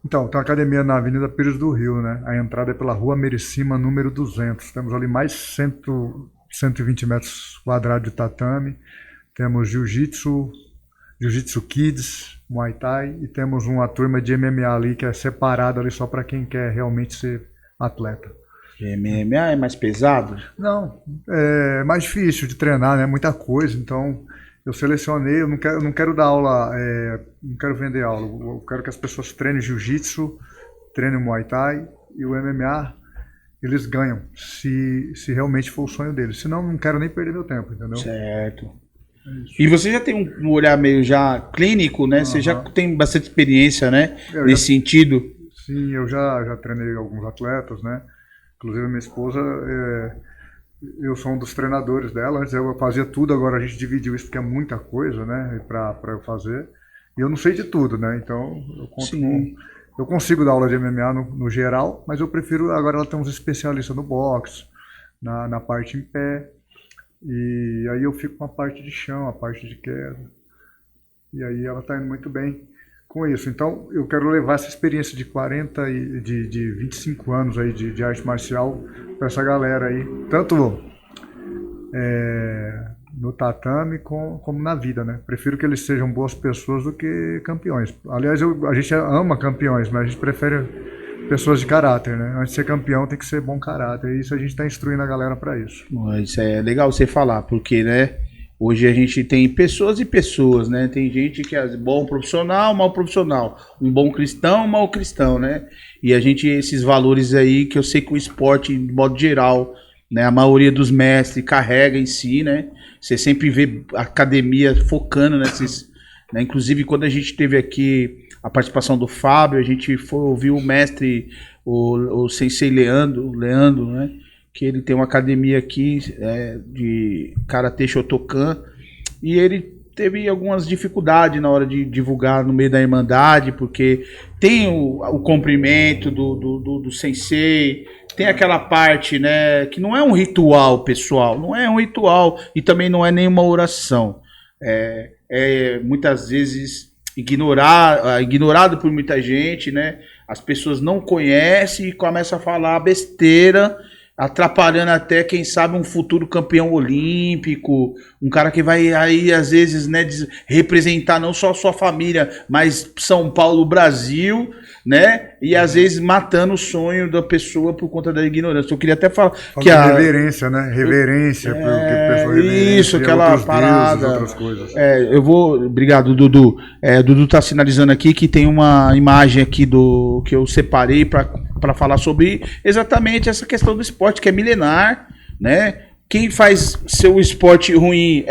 Então, tem uma academia na Avenida Pires do Rio, né? A entrada é pela Rua Mericima, número 200. Temos ali mais 120 metros quadrados de tatame. Temos jiu-jitsu kids, muay thai, e temos uma turma de MMA ali que é separada ali só para quem quer realmente ser atleta. MMA é mais pesado? Não, é mais difícil de treinar, né? Muita coisa, então eu selecionei, eu não quero dar aula, não quero vender aula, eu quero que as pessoas treinem jiu-jitsu, treinem muay thai, e o MMA eles ganham, se realmente for o sonho deles. Senão não quero nem perder meu tempo, entendeu? Certo. E você já tem um olhar meio já clínico, né? Você já tem bastante experiência, né? Nesse sentido. Sim, eu já treinei alguns atletas, né? Inclusive a minha esposa, eu sou um dos treinadores dela. Antes eu fazia tudo, agora a gente dividiu isso porque é muita coisa, né? Pra eu fazer. E eu não sei de tudo, né? Então eu consigo dar aula de MMA no geral, mas eu prefiro, agora ela tem uns especialistas no boxe, na parte em pé. E aí eu fico com a parte de chão, a parte de queda. E aí ela está indo muito bem com isso. Então eu quero levar essa experiência de 25 anos aí de arte marcial para essa galera aí, tanto no tatame como na vida, né? Prefiro que eles sejam boas pessoas do que campeões. Aliás, a gente ama campeões, mas a gente prefere pessoas de caráter, né? Antes de ser campeão tem que ser bom caráter. E isso a gente está instruindo a galera para isso. Isso é legal você falar, porque, né? Hoje a gente tem pessoas e pessoas, né? Tem gente que é bom profissional, mau profissional. Um bom cristão, mau cristão, né? E a gente, esses valores aí que eu sei que o esporte, de modo geral, né? A maioria dos mestres carrega em si, né? Você sempre vê a academia focando nesses... Né? Inclusive, quando a gente teve aqui a participação do Fábio, a gente foi ouvir o mestre, o sensei Leandro, né? Que ele tem uma academia aqui de Karatê Shotokan, e ele teve algumas dificuldades na hora de divulgar no meio da Irmandade, porque tem o cumprimento do sensei, tem aquela parte, né, que não é um ritual, pessoal, não é um ritual, e também não é nenhuma oração. Muitas vezes ignorado por muita gente, né? As pessoas não conhecem e começam a falar besteira, atrapalhando até, quem sabe, um futuro campeão olímpico, um cara que vai aí, às vezes, né, representar não só a sua família, mas São Paulo, Brasil, né? E às vezes matando o sonho da pessoa por conta da ignorância. Eu queria até falar que a reverência, né? Reverência, isso, aquela parada. Deuses, outras coisas. Obrigado, Dudu. Dudu tá sinalizando aqui que tem uma imagem aqui que eu separei para falar sobre exatamente essa questão do esporte, que é milenar, né? Quem faz seu esporte ruim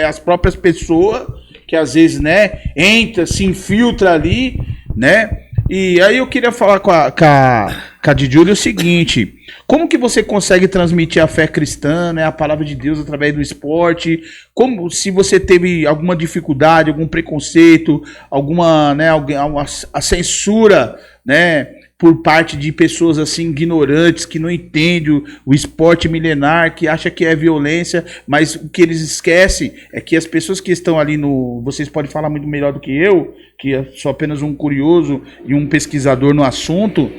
as próprias pessoas, que às vezes, né, se infiltra ali, né? E aí eu queria falar com a Djúlia o seguinte: como que você consegue transmitir a fé cristã, né, a palavra de Deus através do esporte? Como, se você teve alguma dificuldade, algum preconceito, alguma, né, a censura, né, por parte de pessoas assim ignorantes, que não entendem o esporte milenar, que acha que é violência, mas o que eles esquecem é que as pessoas que estão ali vocês podem falar muito melhor do que eu, que sou apenas um curioso e um pesquisador no assunto,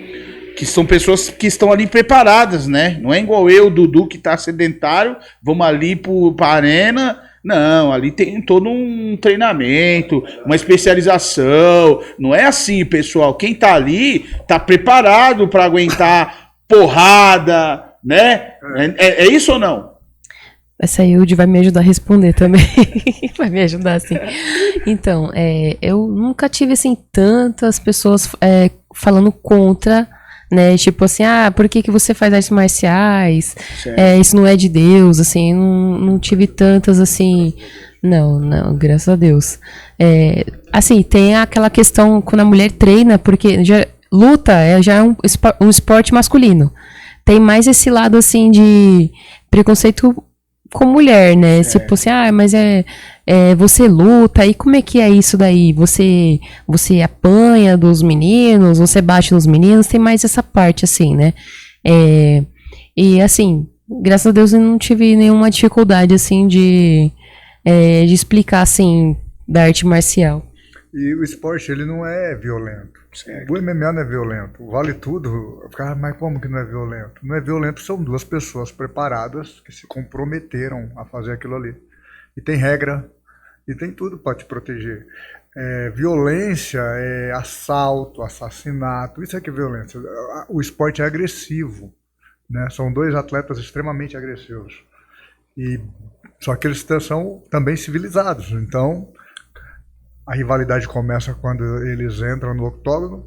que são pessoas que estão ali preparadas, né? Não é igual eu, Dudu, que está sedentário, vamos ali para a arena. Não, ali tem todo um treinamento, uma especialização. Não é assim, pessoal. Quem tá ali tá preparado para aguentar porrada, né? É isso ou não? Essa Yudi vai me ajudar a responder também. Vai me ajudar, assim. Então, eu nunca tive, assim, tantas pessoas falando contra, né, tipo assim, por que você faz artes marciais? Isso não é de Deus, assim, não tive tantas, assim, não, graças a Deus. Assim, tem aquela questão quando a mulher treina, porque luta já é um esporte masculino. Tem mais esse lado, assim, de preconceito com mulher, né? Tipo assim, mas você luta, e como é que é isso daí? Você apanha dos meninos, você bate nos meninos, tem mais essa parte, assim, né? E assim, graças a Deus eu não tive nenhuma dificuldade, assim, de explicar, assim, da arte marcial. E o esporte, ele não é violento. Certo. O MMA não é violento. O Vale Tudo, mas como que não é violento? Não é violento, são duas pessoas preparadas que se comprometeram a fazer aquilo ali. E tem regra, e tem tudo para te proteger. Violência é assalto, assassinato, isso é que é violência. O esporte é agressivo, né? São dois atletas extremamente agressivos. Só que eles são também civilizados, então a rivalidade começa quando eles entram no octógono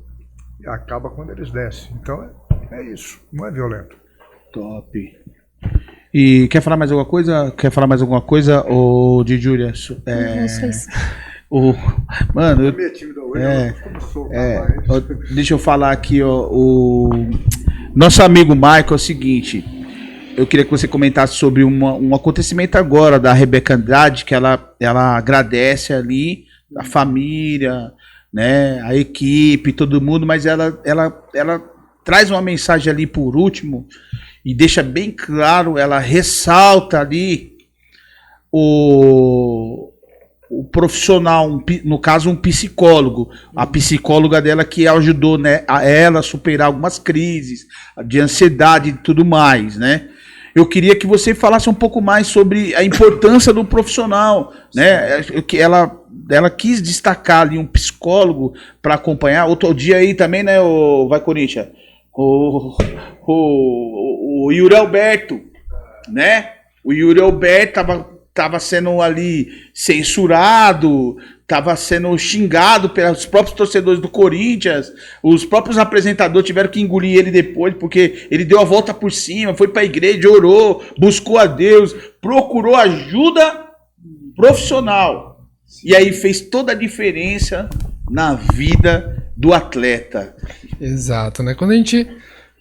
e acaba quando eles descem. Então é isso, não é violento. Top. E quer falar mais alguma coisa? Quer falar mais alguma coisa, ô de Júlia? Não sei se... Mano, Eu meio tímido hoje, eu costumo soltar mais. deixa eu falar aqui, ó. O nosso amigo Michael é o seguinte. Eu queria que você comentasse sobre um acontecimento agora da Rebeca Andrade, que ela agradece ali a família, né, a equipe, todo mundo, mas ela traz uma mensagem ali por último e deixa bem claro, ela ressalta ali o profissional, no caso um psicólogo, a psicóloga dela que ajudou, né, a ela a superar algumas crises de ansiedade e tudo mais, né? Eu queria que você falasse um pouco mais sobre a importância do profissional, né? Que ela quis destacar ali um psicólogo para acompanhar. Outro dia aí também, né, o Vai Corinthians, o Yuri Alberto, né? O Yuri Alberto tava sendo ali censurado, estava sendo xingado pelos próprios torcedores do Corinthians, os próprios apresentadores tiveram que engolir ele depois, porque ele deu a volta por cima, foi para a igreja, orou, buscou a Deus, procurou ajuda profissional. E aí fez toda a diferença na vida do atleta. Exato, né? Quando a gente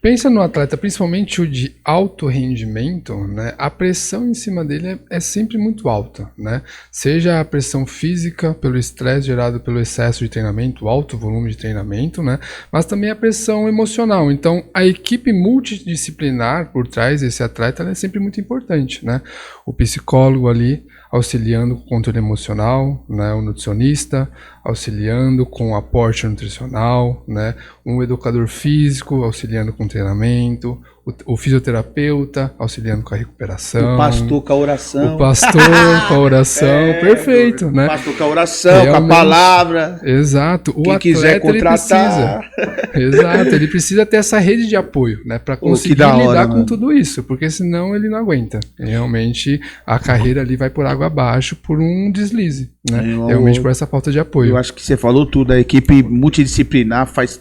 pensa no atleta, principalmente o de alto rendimento, né, a pressão em cima dele é sempre muito alta, né? Seja a pressão física pelo estresse gerado pelo excesso de treinamento, alto volume de treinamento, né? Mas também a pressão emocional. Então, a equipe multidisciplinar por trás desse atleta ela é sempre muito importante, né? O psicólogo ali auxiliando com o controle emocional, né? O nutricionista auxiliando com o aporte nutricional, né? Um educador físico auxiliando com o treinamento, o fisioterapeuta auxiliando com a recuperação, O pastor com a oração. o pastor com a oração, perfeito, né? O pastor com a oração, com a Realmente. palavra. Exato. O Quem atleta quiser contratar. ele precisa. Exato, ele precisa ter essa rede de apoio, né, para conseguir da hora, lidar com mano. tudo isso, porque senão ele não aguenta. Realmente a carreira ali vai por água abaixo por um deslize, né? Realmente por essa falta de apoio. Eu acho que você falou tudo. A equipe multidisciplinar faz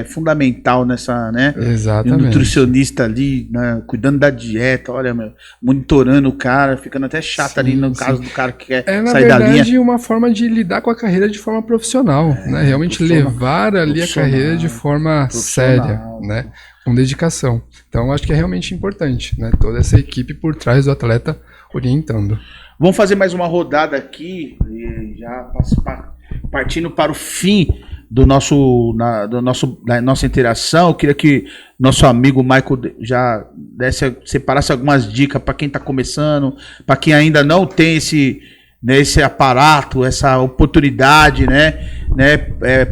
fundamental nessa, né? Exatamente. E o nutricionista ali, né, cuidando da dieta, olha, meu, monitorando o cara, ficando até chato ali no caso do cara que quer Na sair da linha. verdade, uma forma de lidar com a carreira de forma profissional, né? Realmente levar ali a carreira de forma séria, né? Com dedicação. Então, acho que é realmente importante, né? Toda essa equipe por trás do atleta orientando. Vamos fazer mais uma rodada aqui, e já partindo para o fim da nossa interação. Eu queria que nosso amigo Michael já separasse algumas dicas para quem está começando, para quem ainda não tem esse aparato, essa oportunidade, né?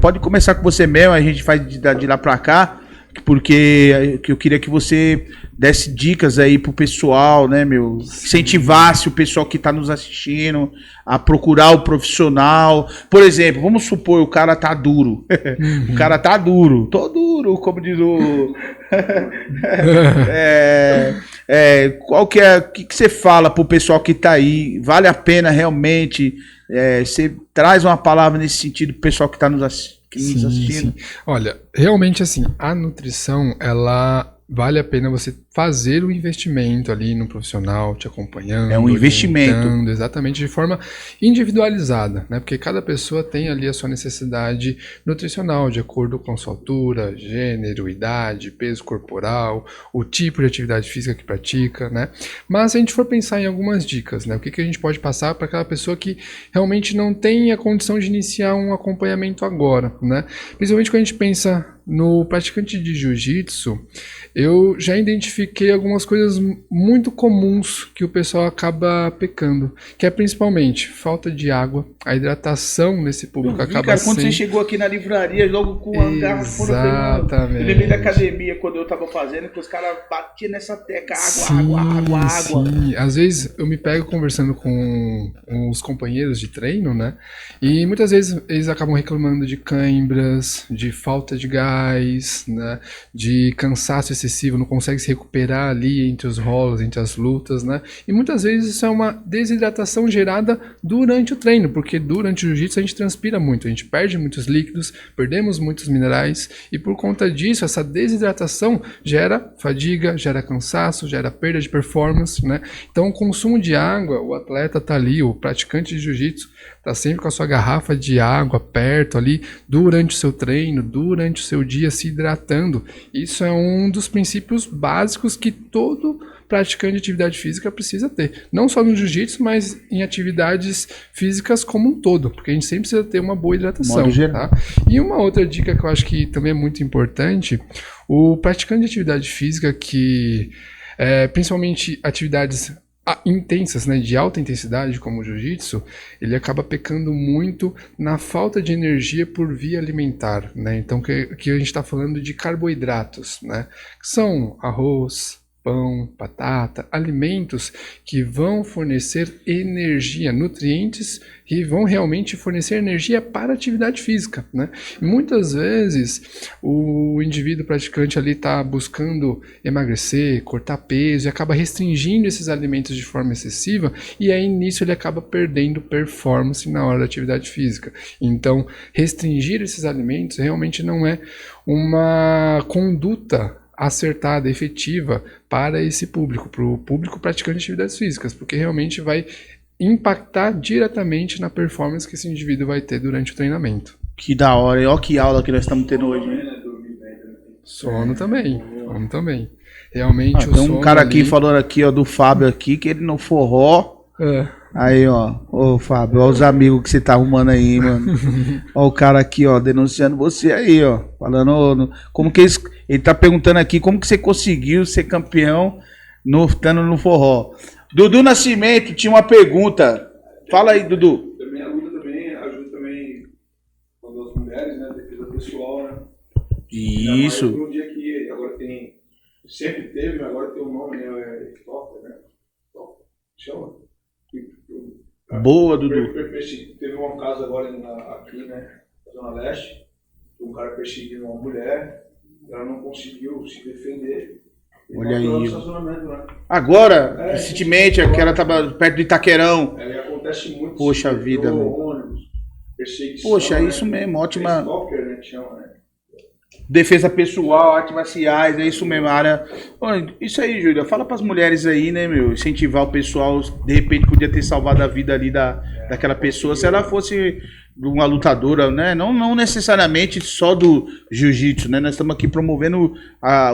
Pode começar com você mesmo, a gente faz de lá para cá, porque eu queria que você desse dicas aí pro pessoal, né, meu? Incentivasse o pessoal que tá nos assistindo a procurar o profissional. Por exemplo, vamos supor, o cara tá duro. O cara tá duro. Tô duro, como diz o... qual que é... O que você fala pro pessoal que tá aí? Vale a pena realmente? Você traz uma palavra nesse sentido pro pessoal que tá nos assistindo? Sim. Olha, realmente assim, a nutrição, ela vale a pena você fazer o investimento ali no profissional, te acompanhando. É um investimento. Exatamente, de forma individualizada, né? Porque cada pessoa tem ali a sua necessidade nutricional, de acordo com sua altura, gênero, idade, peso corporal, o tipo de atividade física que pratica, né? Mas se a gente for pensar em algumas dicas, né? O que a gente pode passar para aquela pessoa que realmente não tem a condição de iniciar um acompanhamento agora, né? Principalmente quando a gente pensa no praticante de jiu-jitsu, eu já identifiquei algumas coisas muito comuns que o pessoal acaba pecando, que é principalmente falta de água, a hidratação nesse público acaba cara, quando sendo... você chegou aqui na livraria, logo com a garrafa, Exatamente. eu lembrei da academia, quando eu tava fazendo, que os caras batiam nessa tecla, água. Sim, às vezes eu me pego conversando com os companheiros de treino, né? E muitas vezes eles acabam reclamando de cãibras, de falta de gás, né? De cansaço excessivo, não consegue se recuperar ali entre os rolos, entre as lutas, né? E muitas vezes isso é uma desidratação gerada durante o treino, porque durante o jiu-jitsu a gente transpira muito, a gente perde muitos líquidos, perdemos muitos minerais, e por conta disso, essa desidratação gera fadiga, gera cansaço, gera perda de performance, né? Então o consumo de água, o atleta tá ali, o praticante de jiu-jitsu tá sempre com a sua garrafa de água perto ali, durante o seu treino, durante o seu dia, se hidratando. Isso é um dos princípios básicos que todo praticante de atividade física precisa ter. Não só no jiu-jitsu, mas em atividades físicas como um todo, porque a gente sempre precisa ter uma boa hidratação. Tá? E uma outra dica que eu acho que também é muito importante, o praticante de atividade física que, principalmente atividades intensas, né, de alta intensidade, como o jiu-jitsu, ele acaba pecando muito na falta de energia por via alimentar, né? Então, que a gente está falando de carboidratos, né? Que são arroz, pão, batata, alimentos que vão fornecer energia, nutrientes que vão realmente fornecer energia para a atividade física, né? E muitas vezes o indivíduo praticante ali está buscando emagrecer, cortar peso e acaba restringindo esses alimentos de forma excessiva e aí nisso ele acaba perdendo performance na hora da atividade física. Então, restringir esses alimentos realmente não é uma conduta acertada, efetiva para esse público, para o público praticante de atividades físicas, porque realmente vai impactar diretamente na performance que esse indivíduo vai ter durante o treinamento. Que da hora, e olha que aula que nós estamos tendo hoje, né? Sono também. Realmente o tem um sono cara aqui ali... falando aqui, ó, do Fábio aqui, que ele no forró. Aí, ó, ô Fábio, ó os amigos que você tá arrumando aí, mano. Ó o cara aqui, ó, denunciando você aí, ó. Falando, como que ele tá perguntando aqui, como que você conseguiu ser campeão estando no forró. Dudu Nascimento tinha uma pergunta. Fala aí, Dudu. Também a luta também ajuda também com as mulheres, né? Defesa pessoal, né? Isso. Um dia que agora tem, sempre teve, mas agora tem um nome, né? Top, né? Top. Chama. Boa, Dudu. Teve um caso agora aqui, né? Na Zona Leste. Um cara perseguindo uma mulher, ela não conseguiu se defender. Olha aí. Agora, recentemente, que ela tava perto do Itaquerão. Acontece muito. Poxa vida, ônibus, poxa, é isso mesmo, ótima. Stalker, né, que chama, né? Defesa pessoal, artes marciais, é isso mesmo, área. Isso aí, Júlia, fala pras mulheres aí, né, meu? Incentivar o pessoal, de repente podia ter salvado a vida ali daquela pessoa, se ela fosse uma lutadora, né? Não necessariamente só do jiu-jitsu, né? Nós estamos aqui promovendo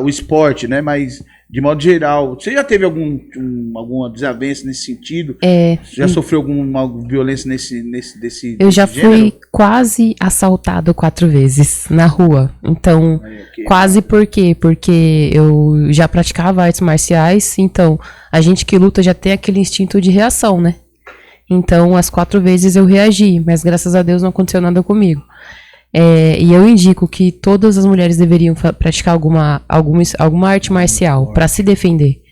o esporte, né? Mas de modo geral, você já teve alguma desavença nesse sentido? Já sofreu alguma violência desse Eu já gênero? fui quase assaltado 4 vezes na rua. Então, quase por quê? Porque eu já praticava artes marciais, então a gente que luta já tem aquele instinto de reação, né? Então, as 4 vezes eu reagi, mas graças a Deus não aconteceu nada comigo. E eu indico que todas as mulheres deveriam praticar alguma arte marcial para se defender,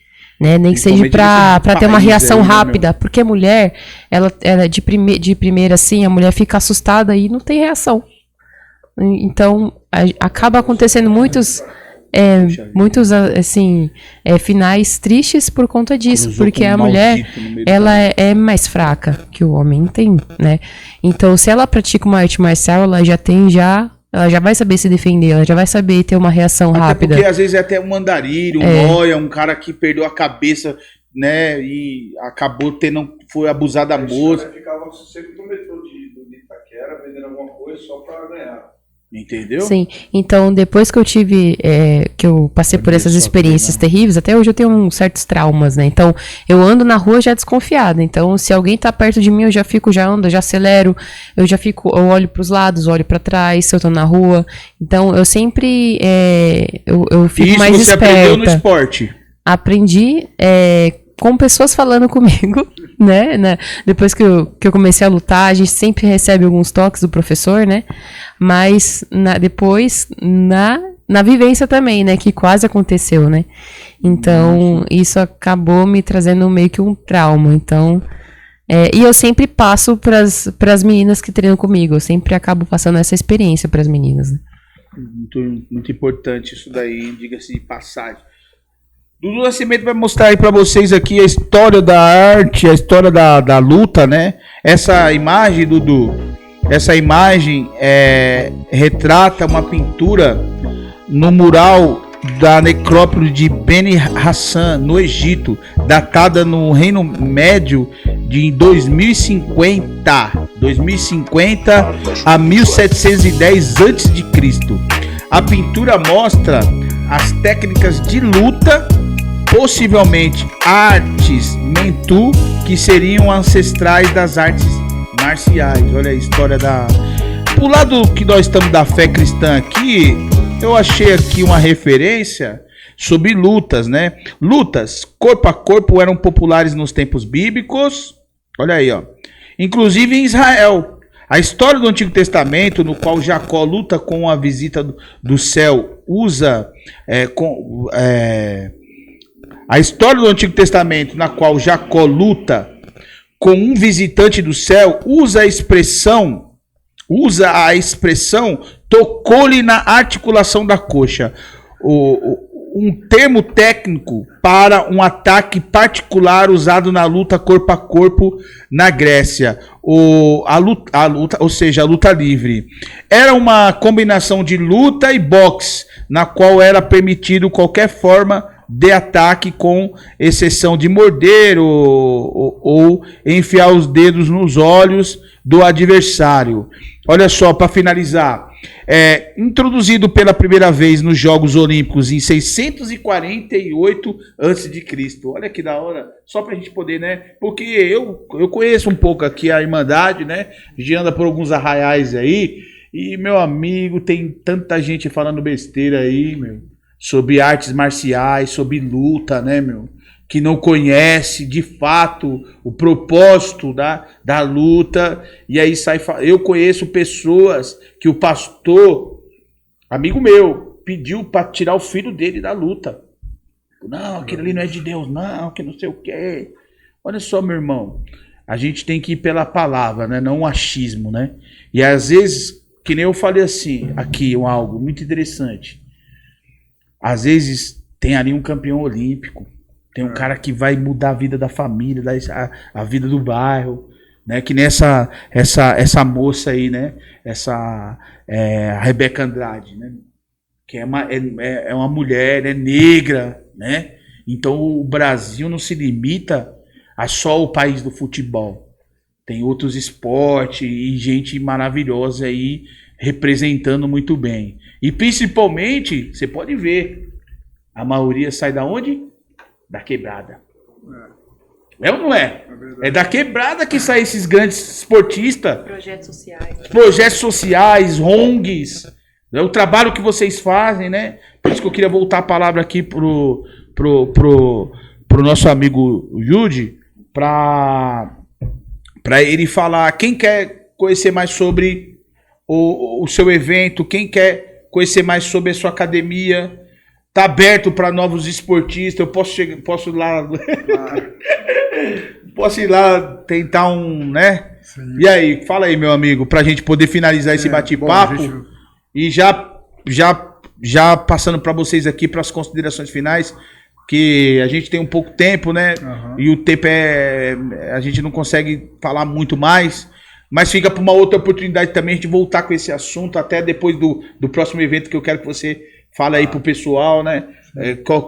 né? Nem que seja para ter uma reação rápida, porque a mulher, ela de primeira assim, a mulher fica assustada e não tem reação. Então, acaba acontecendo muitos assim, finais tristes por conta disso, porque a mulher, ela é mais fraca que o homem, tem, né? Então, se ela pratica uma arte marcial, ela já vai saber se defender, ela já vai saber ter uma reação rápida. Porque às vezes é até um andarilho, um noia, um cara que perdeu a cabeça, né, e acabou foi abusado da moça. Ficava sempre no metrô do Itaquera vendendo alguma coisa só pra ganhar. Entendeu? Sim, então depois que eu tive, que eu passei por essas experiências terríveis, até hoje eu tenho uns certos traumas, né? Então eu ando na rua já desconfiada. Então se alguém tá perto de mim, eu já fico, já ando, já acelero, eu olho pros lados, olho pra trás, se eu tô na rua. Então eu sempre, eu fico Isso mais você esperta. aprendeu no esporte? Aprendi com pessoas falando comigo, né? Depois que eu comecei a lutar, a gente sempre recebe alguns toques do professor, né? Mas depois, na vivência também, né? Que quase aconteceu, né? Então, isso acabou me trazendo meio que um trauma. Então, e eu sempre passo pras meninas que treinam comigo. Eu sempre acabo passando essa experiência pras meninas, né? Muito, muito importante isso daí, diga-se de passagem. Dudu Nascimento vai mostrar aí pra vocês aqui a história da arte, a história da luta, né? Essa imagem, Dudu, essa imagem retrata uma pintura no mural da necrópole de Beni Hassan, no Egito, datada no Reino Médio de 2050 a 1710 a.C. A pintura mostra as técnicas de luta, possivelmente artes Mentu, que seriam ancestrais das artes marciais. Olha a história Pro lado que nós estamos da fé cristã aqui, eu achei aqui uma referência sobre lutas, né? Lutas corpo a corpo eram populares nos tempos bíblicos. Olha aí, ó. Inclusive em Israel. A história do Antigo Testamento, no qual Jacó luta com a visita do céu, a história do Antigo Testamento, na qual Jacó luta com um visitante do céu, usa a expressão tocou-lhe na articulação da coxa. Um termo técnico para um ataque particular usado na luta corpo a corpo na Grécia, a luta livre. Era uma combinação de luta e boxe, na qual era permitido qualquer forma de ataque, com exceção de morder ou enfiar os dedos nos olhos do adversário. Olha só, para finalizar, introduzido pela primeira vez nos Jogos Olímpicos em 648 a.C. Olha que da hora, só pra gente poder, né? Porque eu conheço um pouco aqui a Irmandade, né? A gente anda por alguns arraiais aí, e, meu amigo, tem tanta gente falando besteira aí, meu, sobre artes marciais, sobre luta, né, meu? Que não conhece de fato o propósito da luta, e aí eu conheço pessoas que o pastor, amigo meu, pediu para tirar o filho dele da luta. Não, aquilo ali não é de Deus, não, que não sei o quê. Olha só, meu irmão, a gente tem que ir pela palavra, né? Não o achismo, né? E às vezes, que nem eu falei assim, aqui, algo muito interessante. Às vezes tem ali um campeão olímpico, tem um cara que vai mudar a vida da família, a vida do bairro, né? Que nem essa moça aí, né? A Rebeca Andrade, né? Que é uma mulher, é negra, né? Então o Brasil não se limita a só o país do futebol. Tem outros esportes e gente maravilhosa aí representando muito bem. E principalmente, você pode ver, a maioria sai da onde? Da quebrada. É ou não é? É da quebrada que saem esses grandes esportistas. Projetos sociais, ONGs. É o trabalho que vocês fazem, né? Por isso que eu queria voltar a palavra aqui pro nosso amigo Yudi, para ele falar. Quem quer conhecer mais sobre o seu evento, quem quer conhecer mais sobre a sua academia, tá aberto para novos esportistas. Eu posso ir lá, posso ir lá tentar né? Sim. E aí, fala aí, meu amigo, pra gente poder finalizar esse bate-papo. E já passando para vocês aqui para as considerações finais, que a gente tem um pouco tempo, né? Uhum. E o tempo a gente não consegue falar muito mais. Mas fica para uma outra oportunidade também a gente voltar com esse assunto, até depois do próximo evento, que eu quero que você fale aí pro pessoal, né?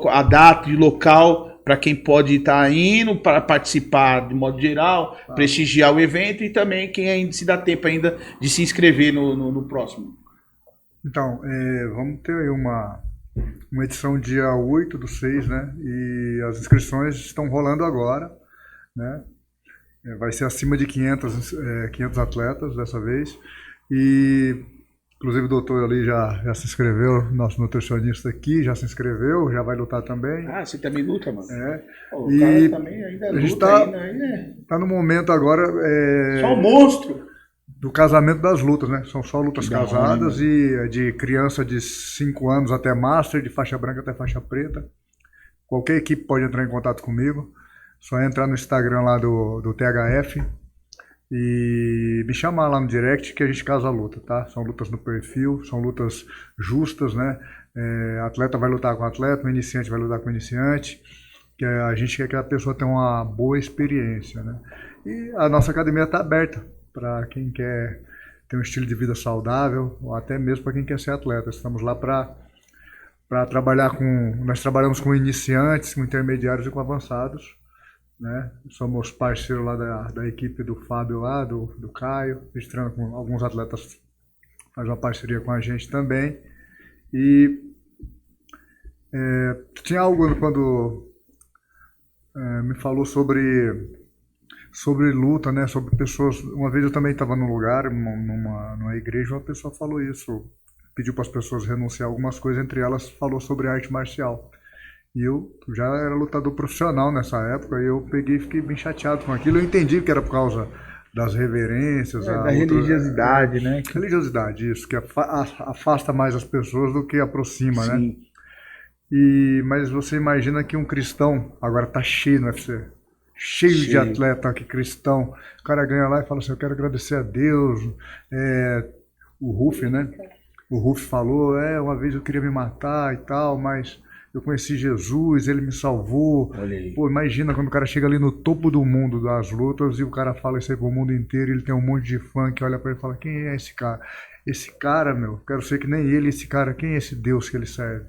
A data e local, para quem pode estar indo para participar de modo geral, prestigiar o evento, e também quem ainda se dá tempo ainda de se inscrever no próximo. Então, vamos ter aí uma edição dia 8/6, né? E as inscrições estão rolando agora, né? Vai ser acima de 500 atletas dessa vez. E, inclusive, o doutor ali já se inscreveu, nosso nutricionista aqui já se inscreveu, já vai lutar também. Ah, você também luta, mano? Pô, o cara também ainda a gente luta né? Tá no momento agora... Só um monstro! Do casamento das lutas, né? São só lutas casadas né? e de criança de 5 anos até master, de faixa branca até faixa preta. Qualquer equipe pode entrar em contato comigo. Só entrar no Instagram lá do THF e me chamar lá no direct que a gente casa a luta, tá? São lutas no perfil, são lutas justas, né? Atleta vai lutar com atleta, o iniciante vai lutar com o iniciante. Que a gente quer que a pessoa tenha uma boa experiência, né? E a nossa academia está aberta para quem quer ter um estilo de vida saudável ou até mesmo para quem quer ser atleta. Estamos lá para trabalhar nós trabalhamos com iniciantes, com intermediários e com avançados, né? Somos parceiros lá da equipe do Fábio lá, do Caio, treina com alguns atletas, faz uma parceria com a gente também. E tinha algo quando me falou sobre luta, né? Sobre pessoas. Uma vez eu também estava num lugar, numa igreja, uma pessoa falou isso, pediu para as pessoas renunciar a algumas coisas, entre elas falou sobre arte marcial. E eu já era lutador profissional nessa época, e eu peguei e fiquei bem chateado com aquilo. Eu entendi que era por causa das reverências, da religiosidade, né? Religiosidade, isso, que afasta mais as pessoas do que aproxima, Sim. né? Mas você imagina que um cristão agora tá cheio no UFC. Cheio de atleta aqui, cristão. O cara ganha lá e fala assim, eu quero agradecer a Deus. O Ruf, né? O Ruf falou, uma vez eu queria me matar e tal, mas eu conheci Jesus, ele me salvou. Olha aí. Pô, imagina quando o cara chega ali no topo do mundo das lutas e o cara fala isso aí pro mundo inteiro, ele tem um monte de fã que olha pra ele e fala, quem é esse cara? Esse cara, meu, quero ser que nem ele, esse cara, quem é esse Deus que ele serve?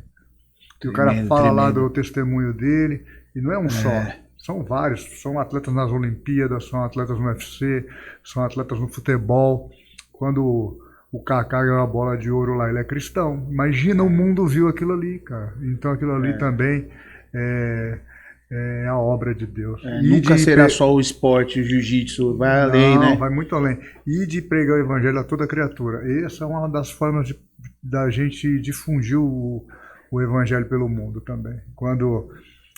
E o cara fala lá do testemunho dele, e não é um só. São vários, são atletas nas Olimpíadas, são atletas no UFC, são atletas no futebol. Quando o Kaká ganhou a bola de ouro lá, ele é cristão. Imagina, o mundo viu aquilo ali, cara. Então aquilo ali também é a obra de Deus. Nunca será só o esporte, o jiu-jitsu, vai além, né? Vai muito além. E de pregar o evangelho a toda criatura. Essa é uma das formas da gente difundir o evangelho pelo mundo também. Quando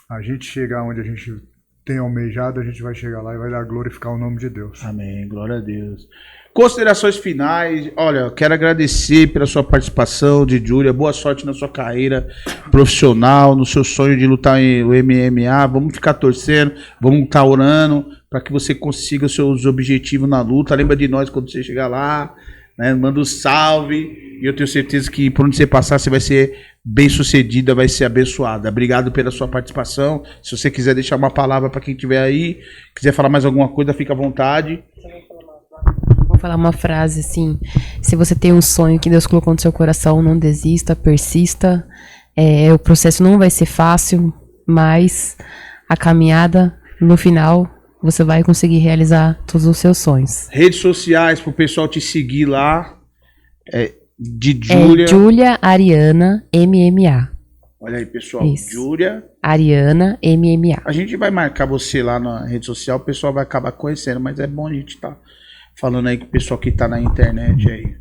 a gente chegar onde a gente tem almejado, a gente vai chegar lá e vai glorificar o nome de Deus. Amém, glória a Deus. Considerações finais. Olha, quero agradecer pela sua participação, de Júlia. Boa sorte na sua carreira profissional, no seu sonho de lutar em MMA. Vamos ficar torcendo, vamos estar orando para que você consiga os seus objetivos na luta. Lembra de nós quando você chegar lá, né? Manda um salve. E eu tenho certeza que por onde você passar, você vai ser bem sucedida, vai ser abençoada. Obrigado pela sua participação. Se você quiser deixar uma palavra para quem estiver aí, quiser falar mais alguma coisa, fica à vontade. Vou falar uma frase assim: se você tem um sonho que Deus colocou no seu coração, não desista, persista. O processo não vai ser fácil, mas a caminhada, no final, você vai conseguir realizar todos os seus sonhos. Redes sociais pro pessoal te seguir lá. De Júlia. Júlia Ariana MMA. Olha aí, pessoal. Isso. Júlia Ariana MMA. A gente vai marcar você lá na rede social, o pessoal vai acabar conhecendo, mas é bom a gente estar falando aí com o pessoal que tá na internet aí.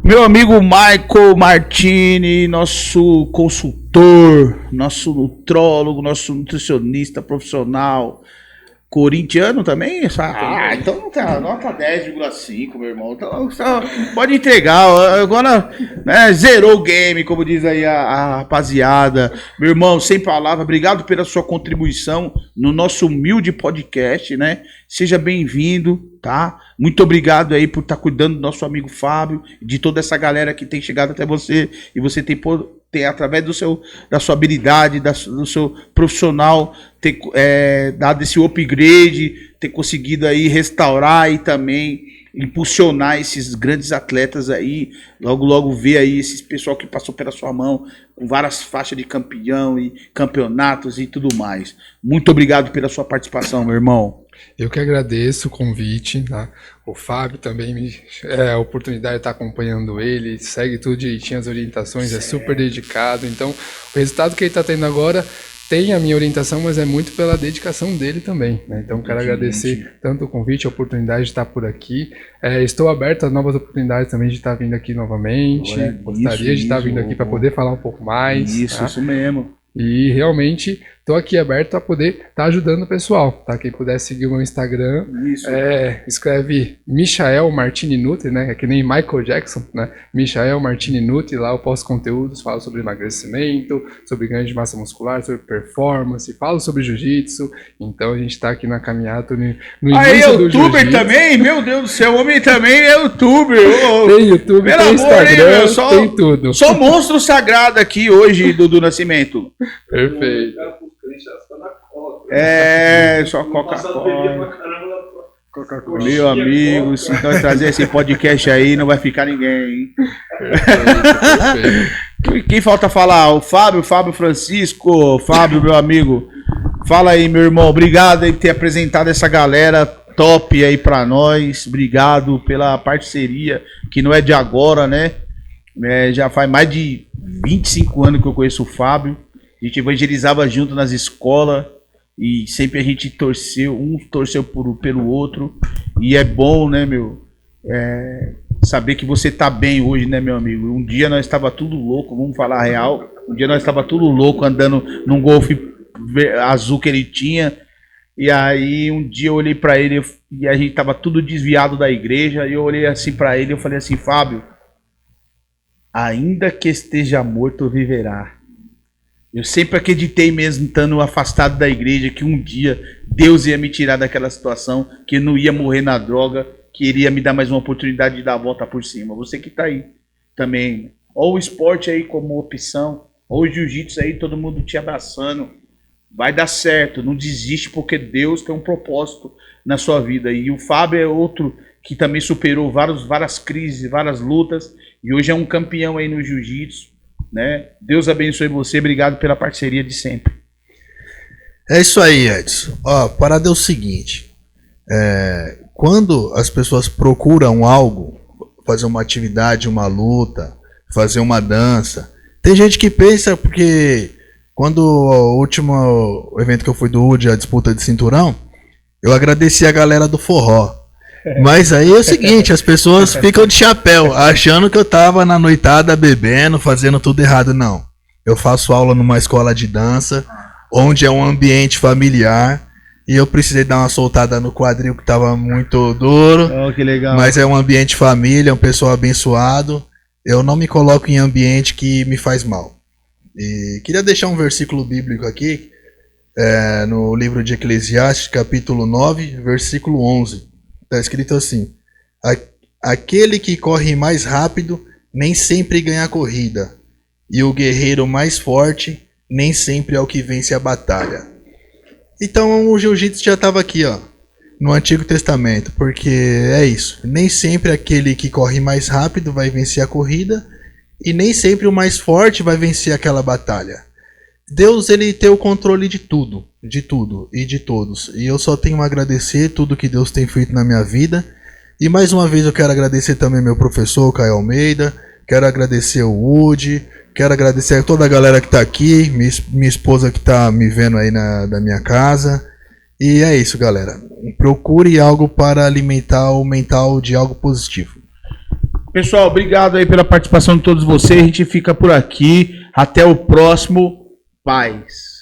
Meu amigo Michael Martini, nosso consultor, nosso nutrólogo, nosso nutricionista profissional, corintiano também? Então tá, nota 10,5, meu irmão. Então, pode entregar. Agora, né, zerou o game, como diz aí a rapaziada. Meu irmão, sem palavra, obrigado pela sua contribuição no nosso humilde podcast, né? Seja bem-vindo, tá? Muito obrigado aí por estar cuidando do nosso amigo Fábio, de toda essa galera que tem chegado até você, e você tem através da sua habilidade, do seu profissional, ter dado esse upgrade, ter conseguido aí restaurar e também impulsionar esses grandes atletas aí, logo ver aí esses pessoal que passou pela sua mão, com várias faixas de campeão e campeonatos e tudo mais. Muito obrigado pela sua participação, meu irmão. Eu que agradeço o convite, tá? O Fábio também a oportunidade de estar acompanhando ele, segue tudo direitinho, as orientações, é super dedicado. Então, o resultado que ele está tendo agora tem a minha orientação, mas é muito pela dedicação dele também, né? Então, quero agradecer tanto o convite, a oportunidade de estar por aqui. Estou aberto a novas oportunidades também de estar vindo aqui novamente. Gostaria de estar vindo aqui para poder falar um pouco mais. Isso mesmo. E realmente estou aqui aberto a poder estar ajudando o pessoal, tá? Quem puder seguir o meu Instagram, escreve Michael Martini Nutri, né? É que nem Michael Jackson, né? Michael Martini Nutri, lá eu posto conteúdos, falo sobre emagrecimento, sobre ganho de massa muscular, sobre performance, falo sobre jiu-jitsu. Então a gente está aqui na caminhada no início do jiu-jitsu. YouTuber também? Meu Deus do céu, o homem também é YouTuber. Tem YouTube, Pelo tem amor, Instagram, só, tem tudo. Só monstro sagrado aqui hoje, Dudu Nascimento. Perfeito. Só Coca-Cola. Meu amigo, se nós trazer esse podcast aí, não vai ficar ninguém, hein? Perfeito. Quem falta falar? O Fábio Francisco. Fábio, meu amigo. Fala aí, meu irmão. Obrigado por ter apresentado essa galera top aí pra nós. Obrigado pela parceria, que não é de agora, né? Já faz mais de 25 anos que eu conheço o Fábio. A gente evangelizava junto nas escolas e sempre a gente torceu pelo outro. E é bom, né, meu? Saber que você tá bem hoje, né, meu amigo? Um dia nós estava tudo louco, vamos falar a real. Um dia nós estava tudo louco andando num Golf azul que ele tinha. E aí um dia eu olhei para ele e a gente tava tudo desviado da igreja. E eu olhei assim para ele e eu falei assim: Fábio, ainda que esteja morto, viverá. Eu sempre acreditei, mesmo estando afastado da igreja, que um dia Deus ia me tirar daquela situação, que eu não ia morrer na droga, que iria me dar mais uma oportunidade de dar a volta por cima. Você que tá aí também, ou o esporte aí como opção, ou o jiu-jitsu aí, todo mundo te abraçando. Vai dar certo, não desiste, porque Deus tem um propósito na sua vida. E o Fábio é outro que também superou várias crises, várias lutas, e hoje é um campeão aí no jiu-jitsu. Né? Deus abençoe você, obrigado pela parceria de sempre. É isso aí, Edson. A parada é o seguinte: quando as pessoas procuram algo, fazer uma atividade, uma luta, fazer uma dança, tem gente que pensa, porque quando o último evento que eu fui do UD, a disputa de cinturão, eu agradeci a galera do forró. Mas aí é o seguinte, as pessoas ficam de chapéu, achando que eu tava na noitada bebendo, fazendo tudo errado. Não. Eu faço aula numa escola de dança, onde é um ambiente familiar, e eu precisei dar uma soltada no quadril que tava muito duro. Oh, que legal. Mas é um ambiente família, um pessoal abençoado. Eu não me coloco em ambiente que me faz mal. E queria deixar um versículo bíblico aqui, no livro de Eclesiastes, capítulo 9, versículo 11. Está escrito assim: aquele que corre mais rápido nem sempre ganha a corrida, e o guerreiro mais forte nem sempre é o que vence a batalha. Então o jiu-jitsu já estava aqui, ó, no Antigo Testamento, porque é isso. Nem sempre aquele que corre mais rápido vai vencer a corrida, e nem sempre o mais forte vai vencer aquela batalha. Deus, ele tem o controle de tudo e de todos. E eu só tenho a agradecer tudo que Deus tem feito na minha vida. E mais uma vez eu quero agradecer também meu professor, Caio Almeida. Quero agradecer o Woody. Quero agradecer a toda a galera que está aqui. Minha esposa que está me vendo aí da minha casa. E é isso, galera. Procure algo para alimentar o mental de algo positivo. Pessoal, obrigado aí pela participação de todos vocês. A gente fica por aqui. Até o próximo. Paz.